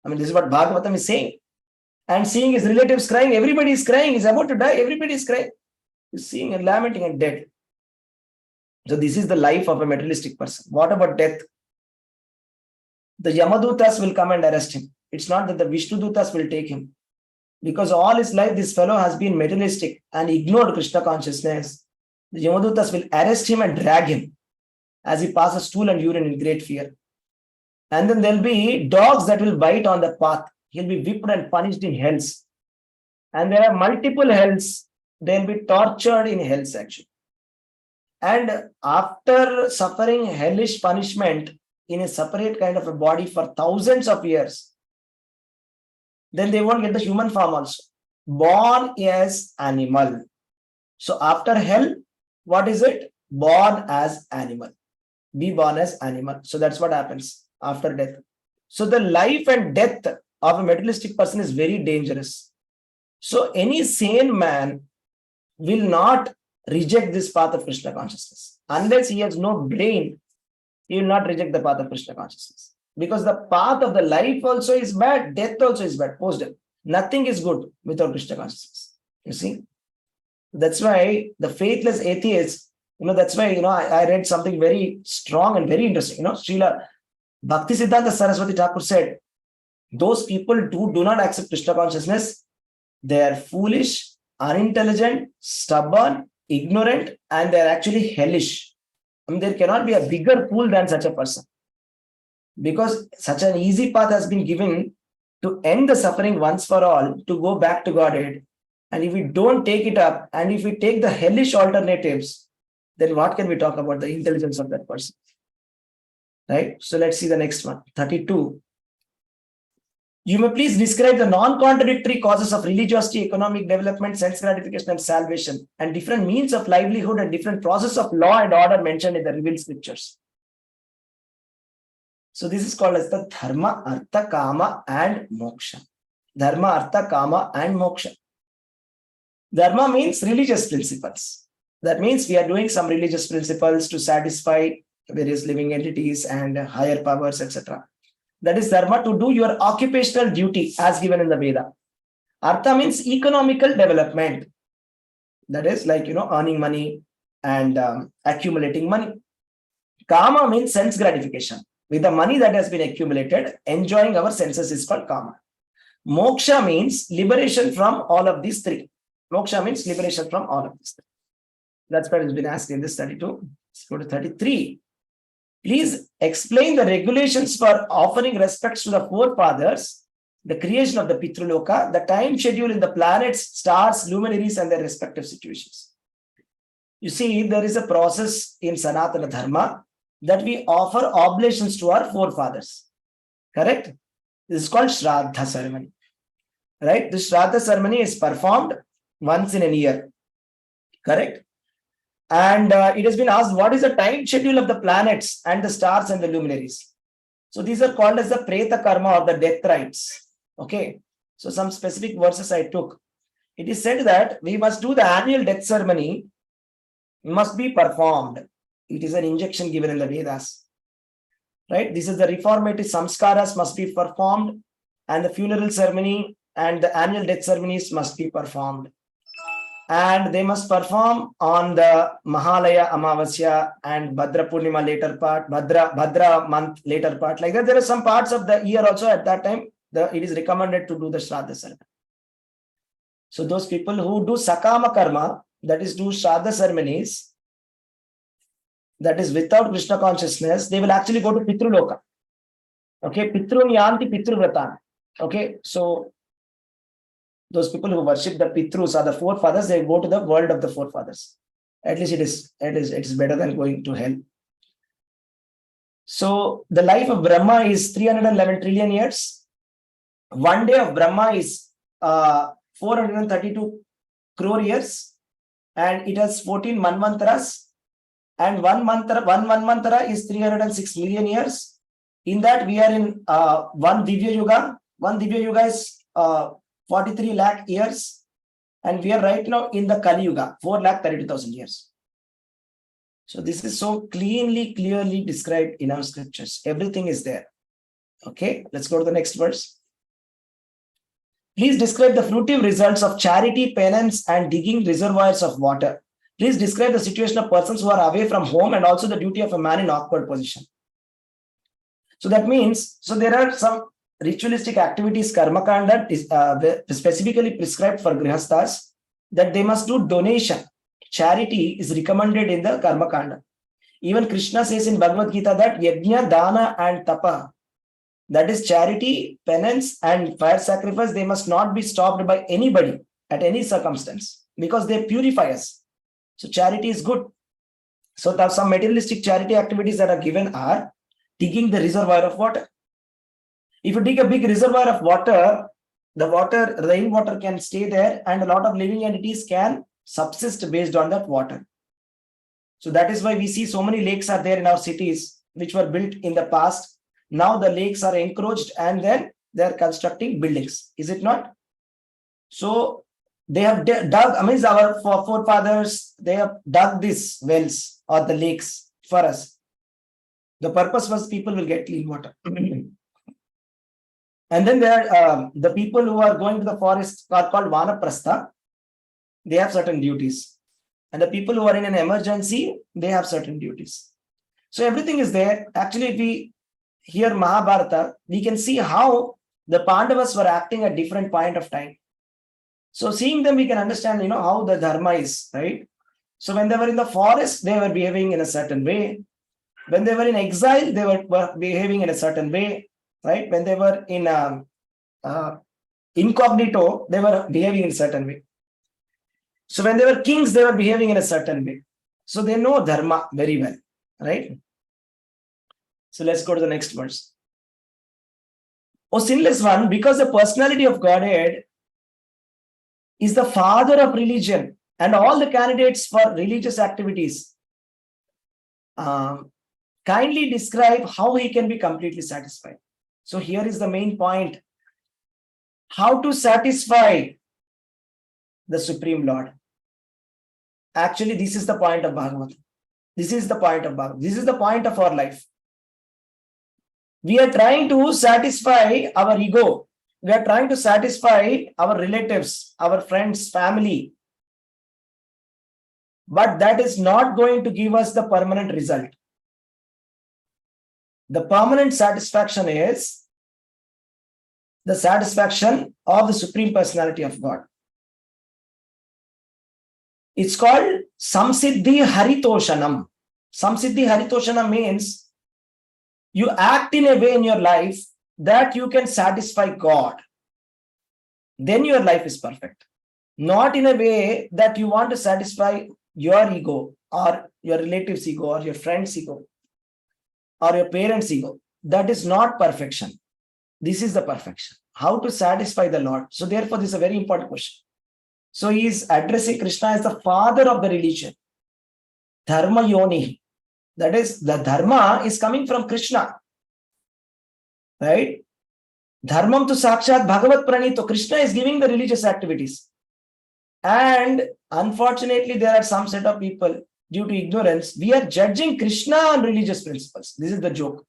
I mean, this is what Bhagavatam is saying. And seeing his relatives crying, everybody is crying, he's about to die, everybody is crying. He's seeing and lamenting and dead. So this is the life of a materialistic person. What about death? The Yamadutas will come and arrest him. It's not that the Vishnudutas will take him. Because all his life, this fellow has been materialistic and ignored Krishna consciousness. The Yamadutas will arrest him and drag him as he passes stool and urine in great fear. And then there'll be dogs that will bite on the path. He'll be whipped and punished in hells. And there are multiple hells. They'll be tortured in hells actually. And after suffering hellish punishment in a separate kind of a body for thousands of years, then they won't get the human form also. Born as animal. So after hell, what is it? Born as animal. Be born as animal. So that's what happens after death. So the life and death of a materialistic person is very dangerous. So any sane man will not reject this path of Krishna consciousness. Unless he has no brain, he will not reject the path of Krishna consciousness. Because the path of the life also is bad, death also is bad, post-death. Nothing is good without Krishna consciousness. You see? That's why the faithless atheists, that's why, I read something very strong and very interesting. Srila Bhaktisiddhanta Saraswati Thakur said, those people who do not accept Krishna consciousness, they are foolish, unintelligent, stubborn, ignorant, and they are actually hellish. There cannot be a bigger fool than such a person. Because such an easy path has been given to end the suffering once for all, to go back to Godhead. And if we don't take it up, and if we take the hellish alternatives, then what can we talk about the intelligence of that person? Right? So let's see the next one, 32. You may please describe the non-contradictory causes of religiosity, economic development, sense gratification, and salvation, and different means of livelihood and different process of law and order mentioned in the revealed scriptures. So this is called as the Dharma, Artha, Kama, and Moksha. Dharma, Artha, Kama, and Moksha. Dharma means religious principles. That means we are doing some religious principles to satisfy various living entities and higher powers, etc. That is dharma, to do your occupational duty as given in the Veda. Artha means economical development. That is like, earning money and accumulating money. Kama means sense gratification. With the money that has been accumulated, enjoying our senses is called kama. Moksha means liberation from all of these three. Moksha means liberation from all of these three. That's what has been asked in this 32. Let's go to 33. Please explain the regulations for offering respects to the forefathers, the creation of the Pitruloka, the time schedule in the planets, stars, luminaries, and their respective situations. You see, there is a process in Sanatana Dharma that we offer oblations to our forefathers. Correct? This is called Shraddha ceremony. Right? This Shraddha ceremony is performed once in a year. Correct? And it has been asked, what is the time schedule of the planets and the stars and the luminaries? So these are called as the Preta Karma or the death rites. Okay. So some specific verses I took. It is said that we must do the annual death ceremony, must be performed. It is an injection given in the Vedas. Right? This is the reformative samskaras must be performed, and the funeral ceremony and the annual death ceremonies must be performed. And they must perform on the Mahalaya Amavasya and Bhadra Purnima later part, Bhadra month later part. Like that, there are some parts of the year also at that time, it is recommended to do the Shraddha ceremony. So those people who do Sakama Karma, that is do Shraddha ceremonies, that is without Krishna consciousness, they will actually go to Pitruloka. Okay, Pitrun Yanti Pitruvratan. Okay, so those people who worship the Pitrus or the forefathers, they go to the world of the forefathers. At least it is better than going to hell. So the life of Brahma is 311 trillion years. One day of Brahma is 432 crore years, and it has 14 manvantras. And one mantra is 306 million years. In that we are in one Divya Yuga. One Divya Yuga is 43 lakh years. And we are right now in the Kali Yuga, 4,32,000 years. So this is so clearly described in our scriptures. Everything is there. Okay, let's go to the next verse. Please describe the fruitive results of charity, penance, and digging reservoirs of water. Please describe the situation of persons who are away from home and also the duty of a man in awkward position. So that means, so there are some ritualistic activities, karma kanda, is specifically prescribed for grihasthas, that they must do donation. Charity is recommended in the karma kanda. Even Krishna says in Bhagavad Gita that yajna, dana, and tapa, that is charity, penance, and fire sacrifice, they must not be stopped by anybody at any circumstance because they purify us. So charity is good. So there are some materialistic charity activities that are given are digging the reservoir of water. If you dig a big reservoir of water, the rainwater can stay there and a lot of living entities can subsist based on that water. So that is why we see so many lakes are there in our cities, which were built in the past. Now the lakes are encroached and then they are constructing buildings. Is it not? So they have dug, our forefathers, they have dug these wells or the lakes for us. The purpose was people will get clean water. And then there are the people who are going to the forest are called Vanaprastha. They have certain duties. And the people who are in an emergency, they have certain duties. So everything is there. Actually, if we hear Mahabharata, we can see how the Pandavas were acting at different point of time. So seeing them, we can understand, how the dharma is, right? So when they were in the forest, they were behaving in a certain way. When they were in exile, they were behaving in a certain way, right? When they were in incognito, they were behaving in a certain way. So when they were kings, they were behaving in a certain way. So they know dharma very well, right? So let's go to the next verse. O sinless one, because the personality of Godhead is the father of religion and all the candidates for religious activities, kindly describe how he can be completely satisfied. So here is the main point. How to satisfy the Supreme Lord. Actually, this is the point of Bhagavatam. This is the point of Bhagavatam. This is the point of our life. We are trying to satisfy our ego. We are trying to satisfy our relatives, our friends, family. But that is not going to give us the permanent result. The permanent satisfaction is the satisfaction of the Supreme Personality of God. It's called Samsiddhi Haritoshanam. Samsiddhi Haritoshanam means you act in a way in your life that you can satisfy God. Then your life is perfect. Not in a way that you want to satisfy your ego or your relative's ego or your friend's ego or your parents' ego. That is not perfection. This is the perfection. How to satisfy the Lord. So therefore, this is a very important question. So he is addressing Krishna as the father of the religion. Dharma Yoni. That is, the dharma is coming from Krishna. Right? Dharmam tu sakshat bhagavat pranito. Krishna is giving the religious activities. And unfortunately, there are some set of people, due to ignorance, we are judging Krishna on religious principles. This is the joke.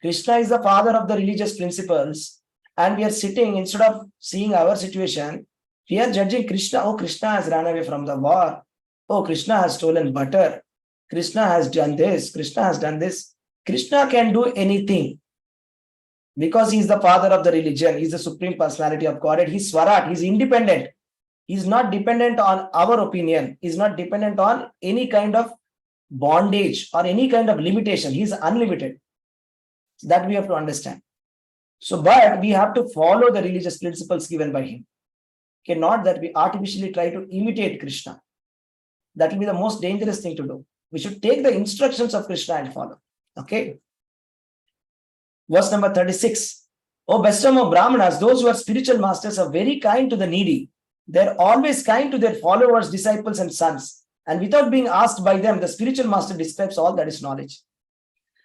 Krishna is the father of the religious principles. And we are sitting, instead of seeing our situation, we are judging Krishna. Oh, Krishna has run away from the war. Oh, Krishna has stolen butter. Krishna has done this. Krishna has done this. Krishna can do anything. Because he is the father of the religion. He is the Supreme Personality of Godhead. He is Swarat. He is independent. He is not dependent on our opinion. He is not dependent on any kind of bondage or any kind of limitation. He is unlimited. That we have to understand. So, but we have to follow the religious principles given by him. Okay, not that we artificially try to imitate Krishna. That will be the most dangerous thing to do. We should take the instructions of Krishna and follow. Okay. Verse number 36. O best of Brahmanas, those who are spiritual masters are very kind to the needy. They're always kind to their followers, disciples, and sons. And without being asked by them, the spiritual master describes all that is knowledge.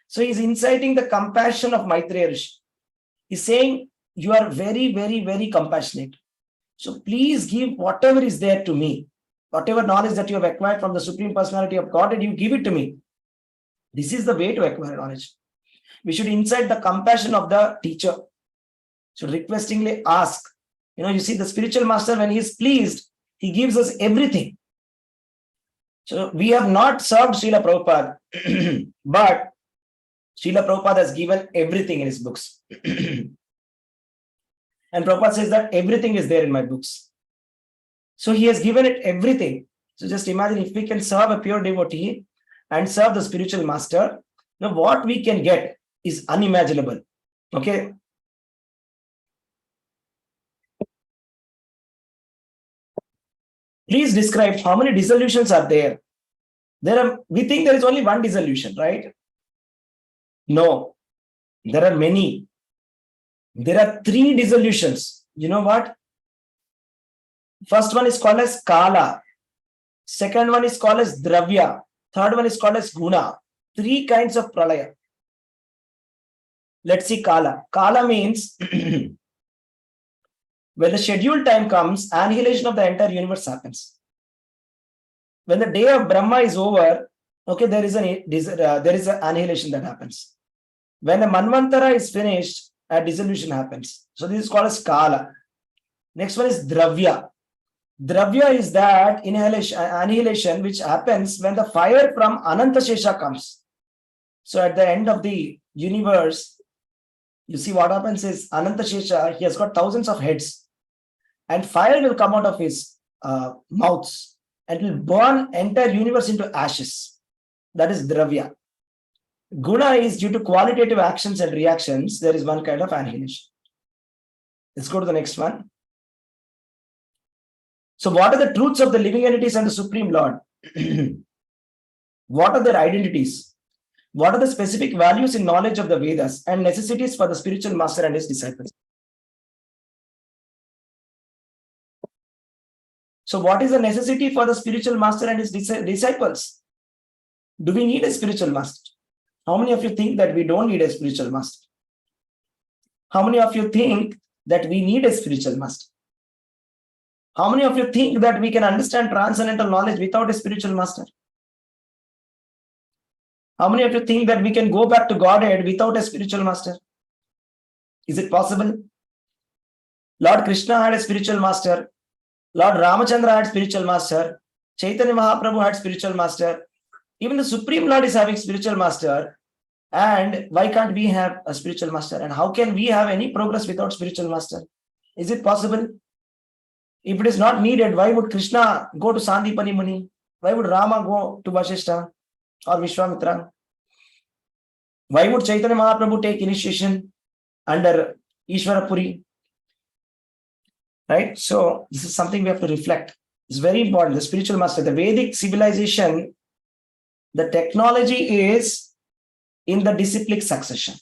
So he's inciting the compassion of Maitreya Rishi. He's saying, you are very, very, very compassionate. So please give whatever is there to me. Whatever knowledge that you have acquired from the Supreme Personality of Godhead, you give it to me. This is the way to acquire knowledge. We should incite the compassion of the teacher. Should requestingly ask. You see the spiritual master, when he is pleased, he gives us everything. So we have not served Srila Prabhupada, but Srila Prabhupada has given everything in his books. And Prabhupada says that everything is there in my books. So he has given it everything. So just imagine if we can serve a pure devotee and serve the spiritual master, now what we can get is unimaginable. Okay. Please describe how many dissolutions are there. We think there is only one dissolution, right? No, there are many. There are 3 dissolutions. You know what? First one is called as Kala. Second one is called as Dravya. Third one is called as Guna. 3 kinds of Pralaya. Let's see Kala. Kala means when the scheduled time comes, annihilation of the entire universe happens. When the day of Brahma is over, okay, there is an annihilation that happens. When the Manvantara is finished, a dissolution happens. So this is called as Kala. Next one is Dravya. Dravya is that annihilation which happens when the fire from Ananta Shesha comes. So at the end of the universe, you see what happens is Ananta Shesha, he has got thousands of heads, and fire will come out of his mouths and will burn entire universe into ashes. That is Dravya. Guna is due to qualitative actions and reactions. There is one kind of annihilation. Let's go to the next one. So what are the truths of the living entities and the Supreme Lord? What are their identities? What are the specific values in knowledge of the Vedas and necessities for the spiritual master and his disciples? So what is the necessity for the spiritual master and his disciples? Do we need a spiritual master? How many of you think that we don't need a spiritual master? How many of you think that we need a spiritual master? How many of you think that we can understand transcendental knowledge without a spiritual master? How many of you think that we can go back to Godhead without a spiritual master? Is it possible? Lord Krishna had a spiritual master. Lord Ramachandra had spiritual master. Chaitanya Mahaprabhu had spiritual master. Even the Supreme Lord is having spiritual master. And why can't we have a spiritual master? And how can we have any progress without spiritual master? Is it possible? If it is not needed, why would Krishna go to Sandipani Muni? Why would Rama go to Vasishta or Vishwamitra? Why would Chaitanya Mahaprabhu take initiation under Ishwarapuri? Right? So this is something we have to reflect. It's very important. The spiritual master, the Vedic civilization, the technology is in the disciplic succession.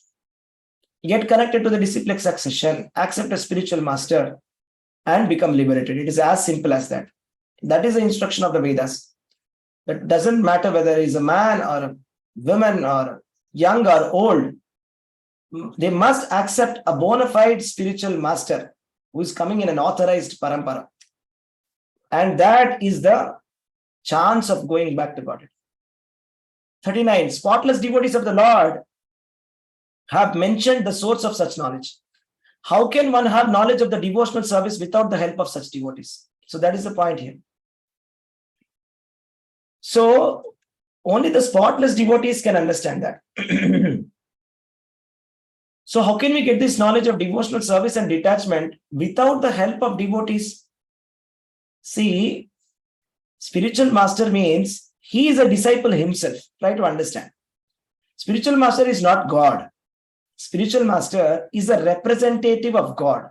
Get connected to the disciplic succession, accept a spiritual master, and become liberated. It is as simple as that. That is the instruction of the Vedas. It doesn't matter whether he is a man or a woman or young or old. They must accept a bona fide spiritual master who is coming in an authorized parampara. And that is the chance of going back to God. 39. Spotless devotees of the Lord have mentioned the source of such knowledge. How can one have knowledge of the devotional service without the help of such devotees? So that is the point here. So only the spotless devotees can understand that. So how can we get this knowledge of devotional service and detachment without the help of devotees? See, spiritual master means he is a disciple himself. Try to understand. Spiritual master is not God. Spiritual master is a representative of God.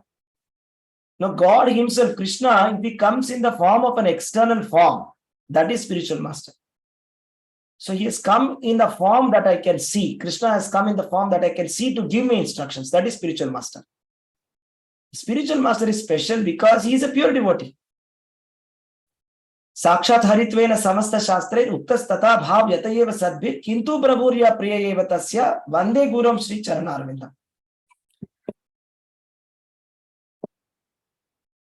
Now, God himself, Krishna, if he comes in the form of an external form, that is spiritual master. So he has come in the form that I can see. Krishna has come in the form that I can see to give me instructions. That is spiritual master. Spiritual master is special because he is a pure devotee. Sakshat Haritvena Samasta Shastre Uktas Tata Bhav Yatayeva Sadbhir Kintu Prabhurya Priyayeva Tasya Vande Guram Sri Charanarvinda.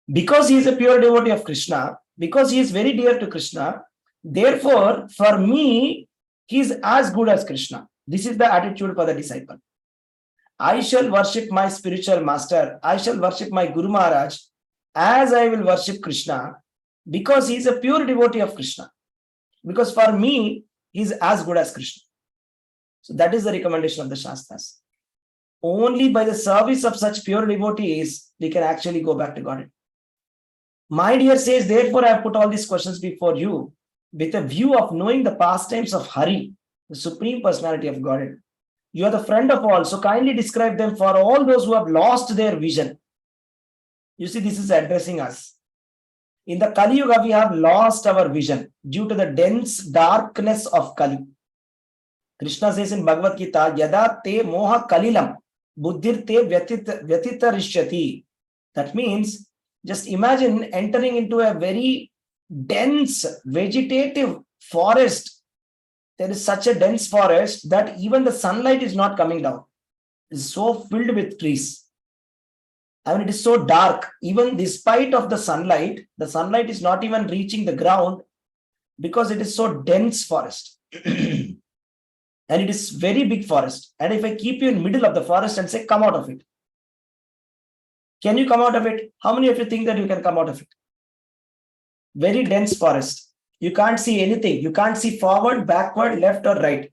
Because he is a pure devotee of Krishna, because he is very dear to Krishna, therefore, for me, he is as good as Krishna. This is the attitude for the disciple. I shall worship my spiritual master. I shall worship my Guru Maharaj as I will worship Krishna, because he is a pure devotee of Krishna. Because for me, he is as good as Krishna. So that is the recommendation of the Shastras. Only by the service of such pure devotees, we can actually go back to Godhead. My dear says, therefore, I have put all these questions before you with a view of knowing the pastimes of Hari, the Supreme Personality of Godhead. You are the friend of all, so kindly describe them for all those who have lost their vision. You see, this is addressing us. In the Kali Yuga, we have lost our vision due to the dense darkness of Kali. Krishna says in Bhagavad Gita, Yada te moha kalilam, buddhir te vyatitarishyati. That means, just imagine entering into a very dense vegetative forest. There is such a dense forest that even the sunlight is not coming down. It is so filled with trees. I mean, it is so dark. Even despite of the sunlight is not even reaching the ground because it is so dense forest. And it is very big forest. And if I keep you in middle of the forest and say, come out of it. Can you come out of it? How many of you think that you can come out of it? Very dense forest. You can't see anything. You can't see forward, backward, left or right.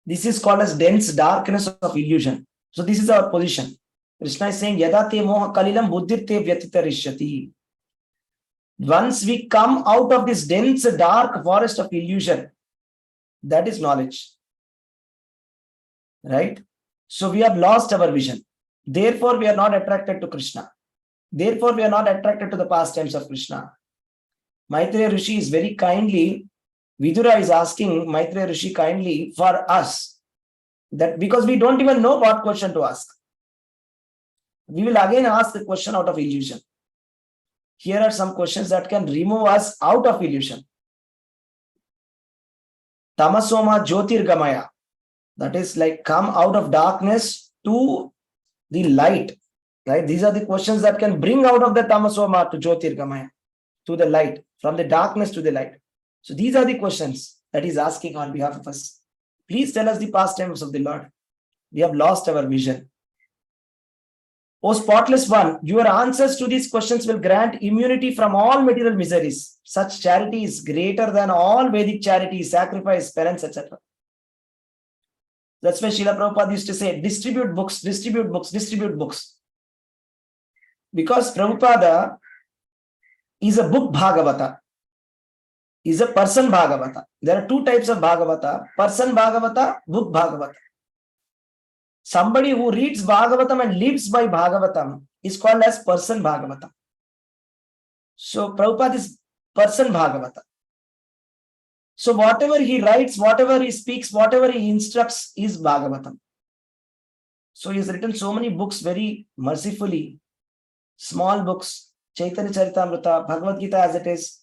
This is called as dense darkness of illusion. So this is our position. Krishna is saying, Yada te moha kalilam buddhir te vyatitarishyati. Once we come out of this dense dark forest of illusion, that is knowledge. Right? So we have lost our vision. Therefore, we are not attracted to Krishna. Therefore, we are not attracted to the pastimes of Krishna. Maitreya Rishi is very kindly, Vidura is asking Maitreya Rishi kindly for us, that because we don't even know what question to ask. We will again ask the question out of illusion. Here are some questions that can remove us out of illusion. Tamasoma Jyotirgamaya. That is like come out of darkness to the light. Right? These are the questions that can bring out of the Tamasoma to Jyotirgamaya, to the light, from the darkness to the light. So these are the questions that he's asking on behalf of us. Please tell us the pastimes of the Lord. We have lost our vision. O spotless one, your answers to these questions will grant immunity from all material miseries. Such charity is greater than all Vedic charity, sacrifice, penance, etc. That's why Srila Prabhupada used to say, distribute books, distribute books, distribute books. Because Prabhupada is a book Bhagavata, is a person Bhagavata. There are two types of Bhagavata, person Bhagavata, book Bhagavata. Somebody who reads Bhagavatam and lives by Bhagavatam is called as person Bhagavata. So Prabhupada is person Bhagavata. So whatever he writes, whatever he speaks, whatever he instructs is Bhagavatam. So he has written so many books very mercifully. Small books, Chaitanya Charitamrita, Bhagavad Gita as it is,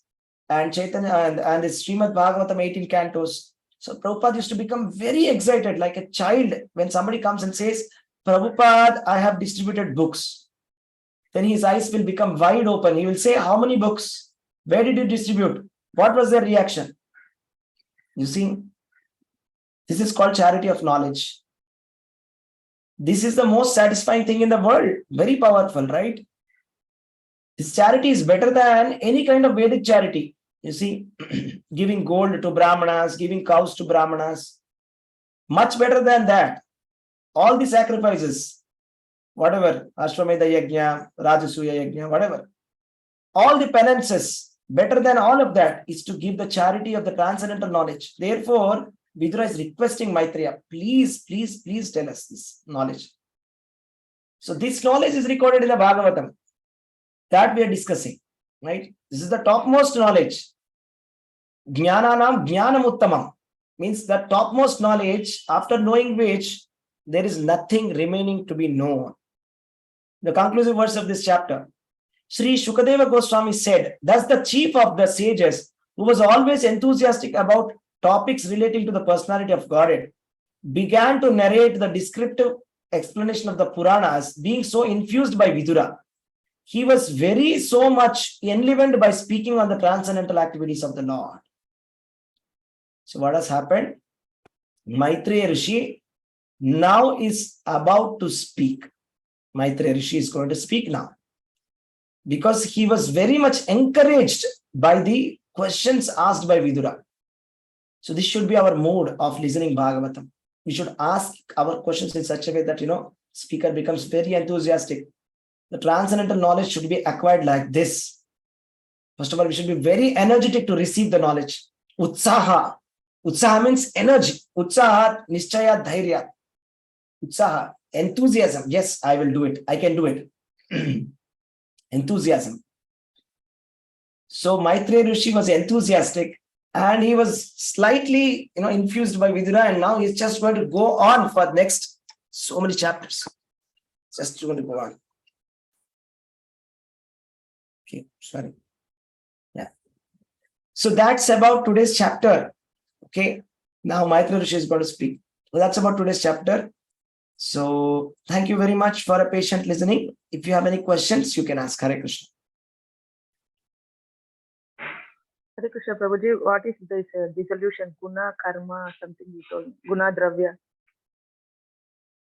and Chaitanya and his Srimad Bhagavatam 18 cantos. So Prabhupada used to become very excited like a child when somebody comes and says, Prabhupada, I have distributed books. Then his eyes will become wide open. He will say, how many books? Where did you distribute? What was their reaction? You see, this is called charity of knowledge. This is the most satisfying thing in the world. Very powerful, right? This charity is better than any kind of Vedic charity. You see, giving gold to Brahmanas, giving cows to Brahmanas. Much better than that. All the sacrifices, whatever, Ashwamedha Yajna, Rajasuya Yajna, whatever. All the penances, better than all of that is to give the charity of the transcendental knowledge. Therefore, Vidura is requesting Maitreya, please, please, please tell us this knowledge. So this knowledge is recorded in the Bhagavatam that we are discussing, right? This is the topmost knowledge. Jnananam jnanam uttamam means the topmost knowledge, after knowing which there is nothing remaining to be known. The conclusive verse of this chapter. Sri Shukadeva Goswami said, thus the chief of the sages, who was always enthusiastic about topics relating to the personality of Godhead, began to narrate the descriptive explanation of the Puranas, being so infused by Vidura. He was very so much enlivened by speaking on the transcendental activities of the Lord. So what has happened? Maitreya Rishi now is about to speak. Maitreya Rishi is going to speak now, because he was very much encouraged by the questions asked by Vidura. So this should be our mode of listening Bhagavatam. We should ask our questions in such a way that, speaker becomes very enthusiastic. The transcendental knowledge should be acquired like this. First of all, we should be very energetic to receive the knowledge. Utsaha. Utsaha means energy. Utsaha, nischaya, dhairya. Utsaha, enthusiasm. Yes, I will do it. I can do it. Enthusiasm. So Maitreya Rishi was enthusiastic, and he was slightly, infused by Vidura, and now he's just going to go on for next so many chapters. Just going to go on. Okay, sorry. Yeah. So that's about today's chapter. Okay. Now Maitreya Rishi is going to speak. So that's about today's chapter. So thank you very much for a patient listening. If you have any questions, you can ask. Hare Krishna. Hare Krishna Prabhuji, what is this dissolution? Guna, karma, something you told. Guna, dravya.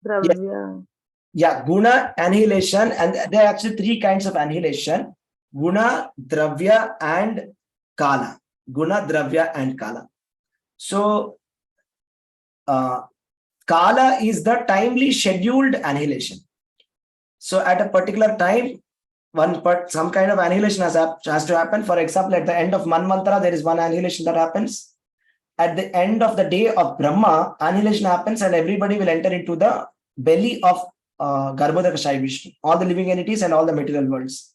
Dravya. Yeah, guna, annihilation, and there are actually three kinds of annihilation: guna, dravya, and kala. Guna, dravya, and kala. So, kala is the timely scheduled annihilation. So, at a particular time, some kind of annihilation has to happen. For example, at the end of Manvantara, there is one annihilation that happens. At the end of the day of Brahma, annihilation happens, and everybody will enter into the belly of Garbhodaka Shai Vishnu, all the living entities and all the material worlds.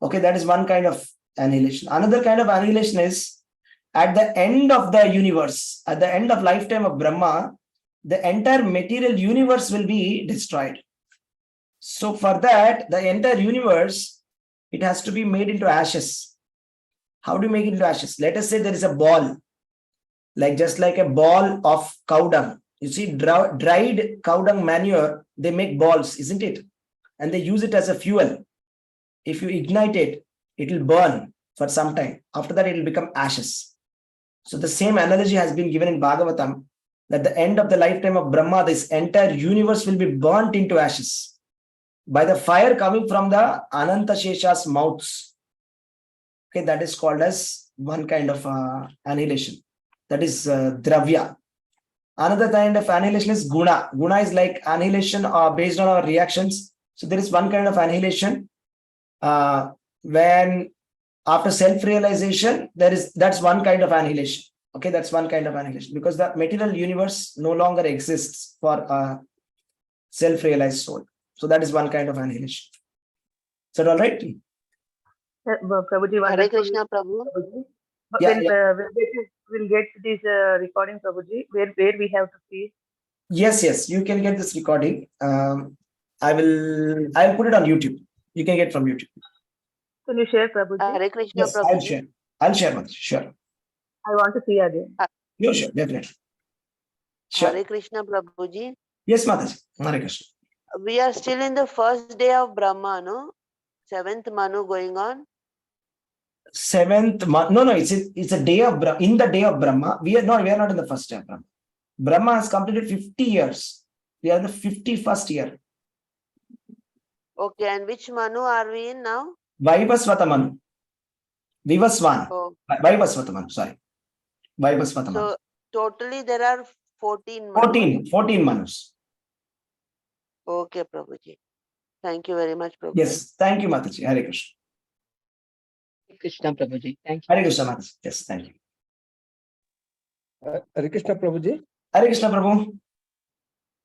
Okay, that is one kind of annihilation. Another kind of annihilation is at the end of the universe, at the end of lifetime of Brahma, the entire material universe will be destroyed. So for that, the entire universe, it has to be made into ashes. How do you make it into ashes? Let us say there is a ball, just like a ball of cow dung. You see, dried cow dung manure, they make balls, isn't it? And they use it as a fuel. If you ignite it, it will burn for some time. After that, it will become ashes. So the same analogy has been given in Bhagavatam, that the end of the lifetime of Brahma, this entire universe will be burnt into ashes by the fire coming from the Ananta Shesha's mouths. Okay, that is called as one kind of annihilation. That is dravya. Another kind of annihilation is guna. Guna is like annihilation based on our reactions. So there is one kind of annihilation when after self-realization, that's one kind of annihilation. Okay, that's one kind of annihilation, because the material universe no longer exists for a self-realized soul. So that is one kind of annihilation. Is that all right? Prabhuji, Hare Krishna, Prabhu. We'll get this recording, Prabhuji, where we have to see. Yes, you can get this recording. I'll put it on YouTube. You can get from YouTube. Can you share, Prabhuji? Hare Krishna, Yes, Prabhuji. I'll share, Mataji. Sure. I want to see again. Sure, definitely. Sure. Hare Krishna, Prabhuji. Yes, Mataji. Hare Krishna. We are still in the first day of Brahma, no? 7th Manu going on. 7th month. No, it's a day of Brahma. In the day of Brahma, we are not in the first day of Brahma. Brahma has completed 50 years. We are in the 51st year. Okay, and which Manu are we in now? Vaivasvata Manu. Vivasvan. Oh. Vaivasvata Manu, sorry. Vaivasvata Manu. So totally there are 14 Manus. 14 Manus. Okay, Prabhuji. Thank you very much, Prabhuji. Yes, thank you, Mataji. Hare Krishna. Hare Krishna, Prabhuji. Thank you. Hare Krishna, Mataji. Yes, thank you. Hare Krishna, Prabhuji. Hare Krishna, Prabhu.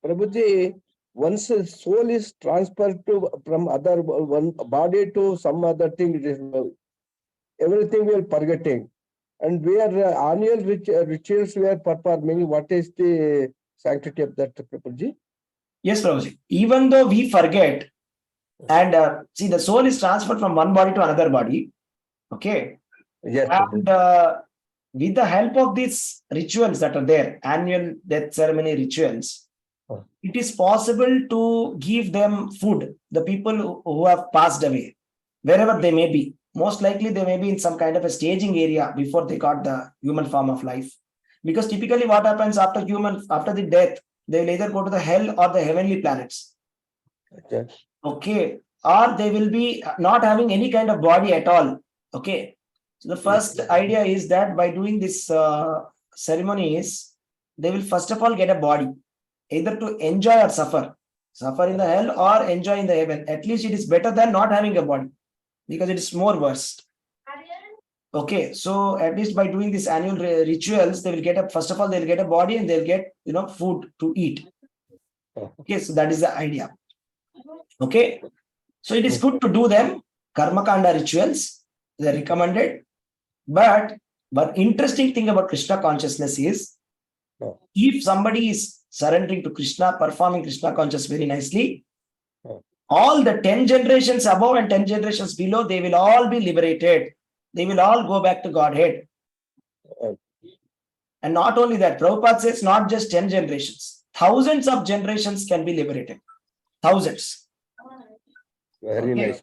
Prabhuji, once a soul is transferred from other one body to some other thing, it is everything we are forgetting. And we are annual rituals we are performing. What is the sanctity of that, Prabhuji? Yes, Prabhuji. Even though we forget, And see, the soul is transferred from one body to another body. Okay. Yes, And Prabhuji. with the help of these rituals that are there, annual death ceremony rituals, Oh. it is possible to give them food, the people who have passed away, wherever they may be. Most likely, they may be in some kind of a staging area before they got the human form of life. Because typically, what happens after the death, they will either go to the hell or the heavenly planets. Yes. Okay, or they will be not having any kind of body at all. Okay, so the first idea is that by doing this ceremonies, they will first of all get a body, either to enjoy or suffer in the hell or enjoy in the heaven. At least it is better than not having a body, because it is more worse. Okay, so at least by doing these annual rituals, they will get a, first of all, they'll get a body and they'll get, food to eat. Okay, so that is the idea. Okay, so it is good to do them. Karma Kanda rituals, they are recommended. But interesting thing about Krishna consciousness is, if somebody is surrendering to Krishna, performing Krishna conscious very nicely, all the 10 generations above and 10 generations below, they will all be liberated. They will all go back to Godhead. And not only that, Prabhupada says not just 10 generations, thousands of generations can be liberated. Thousands. Very Okay. nice.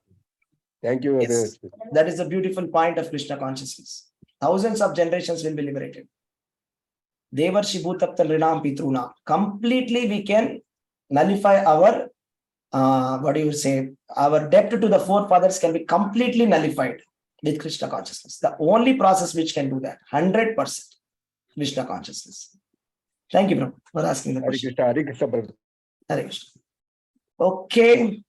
Thank you very Yes. much. That is the beautiful point of Krishna consciousness. Thousands of generations will be liberated. Devarshi Bhutapta Rinam Pitruna. Completely we can nullify our, our debt to the forefathers can be completely nullified with Krishna consciousness. The only process which can do that, 100% Krishna consciousness. Thank you, Prabhu, for asking the Hare question. Krishna, Hare Krishna, Prabhuji. Hare Krishna. Okay.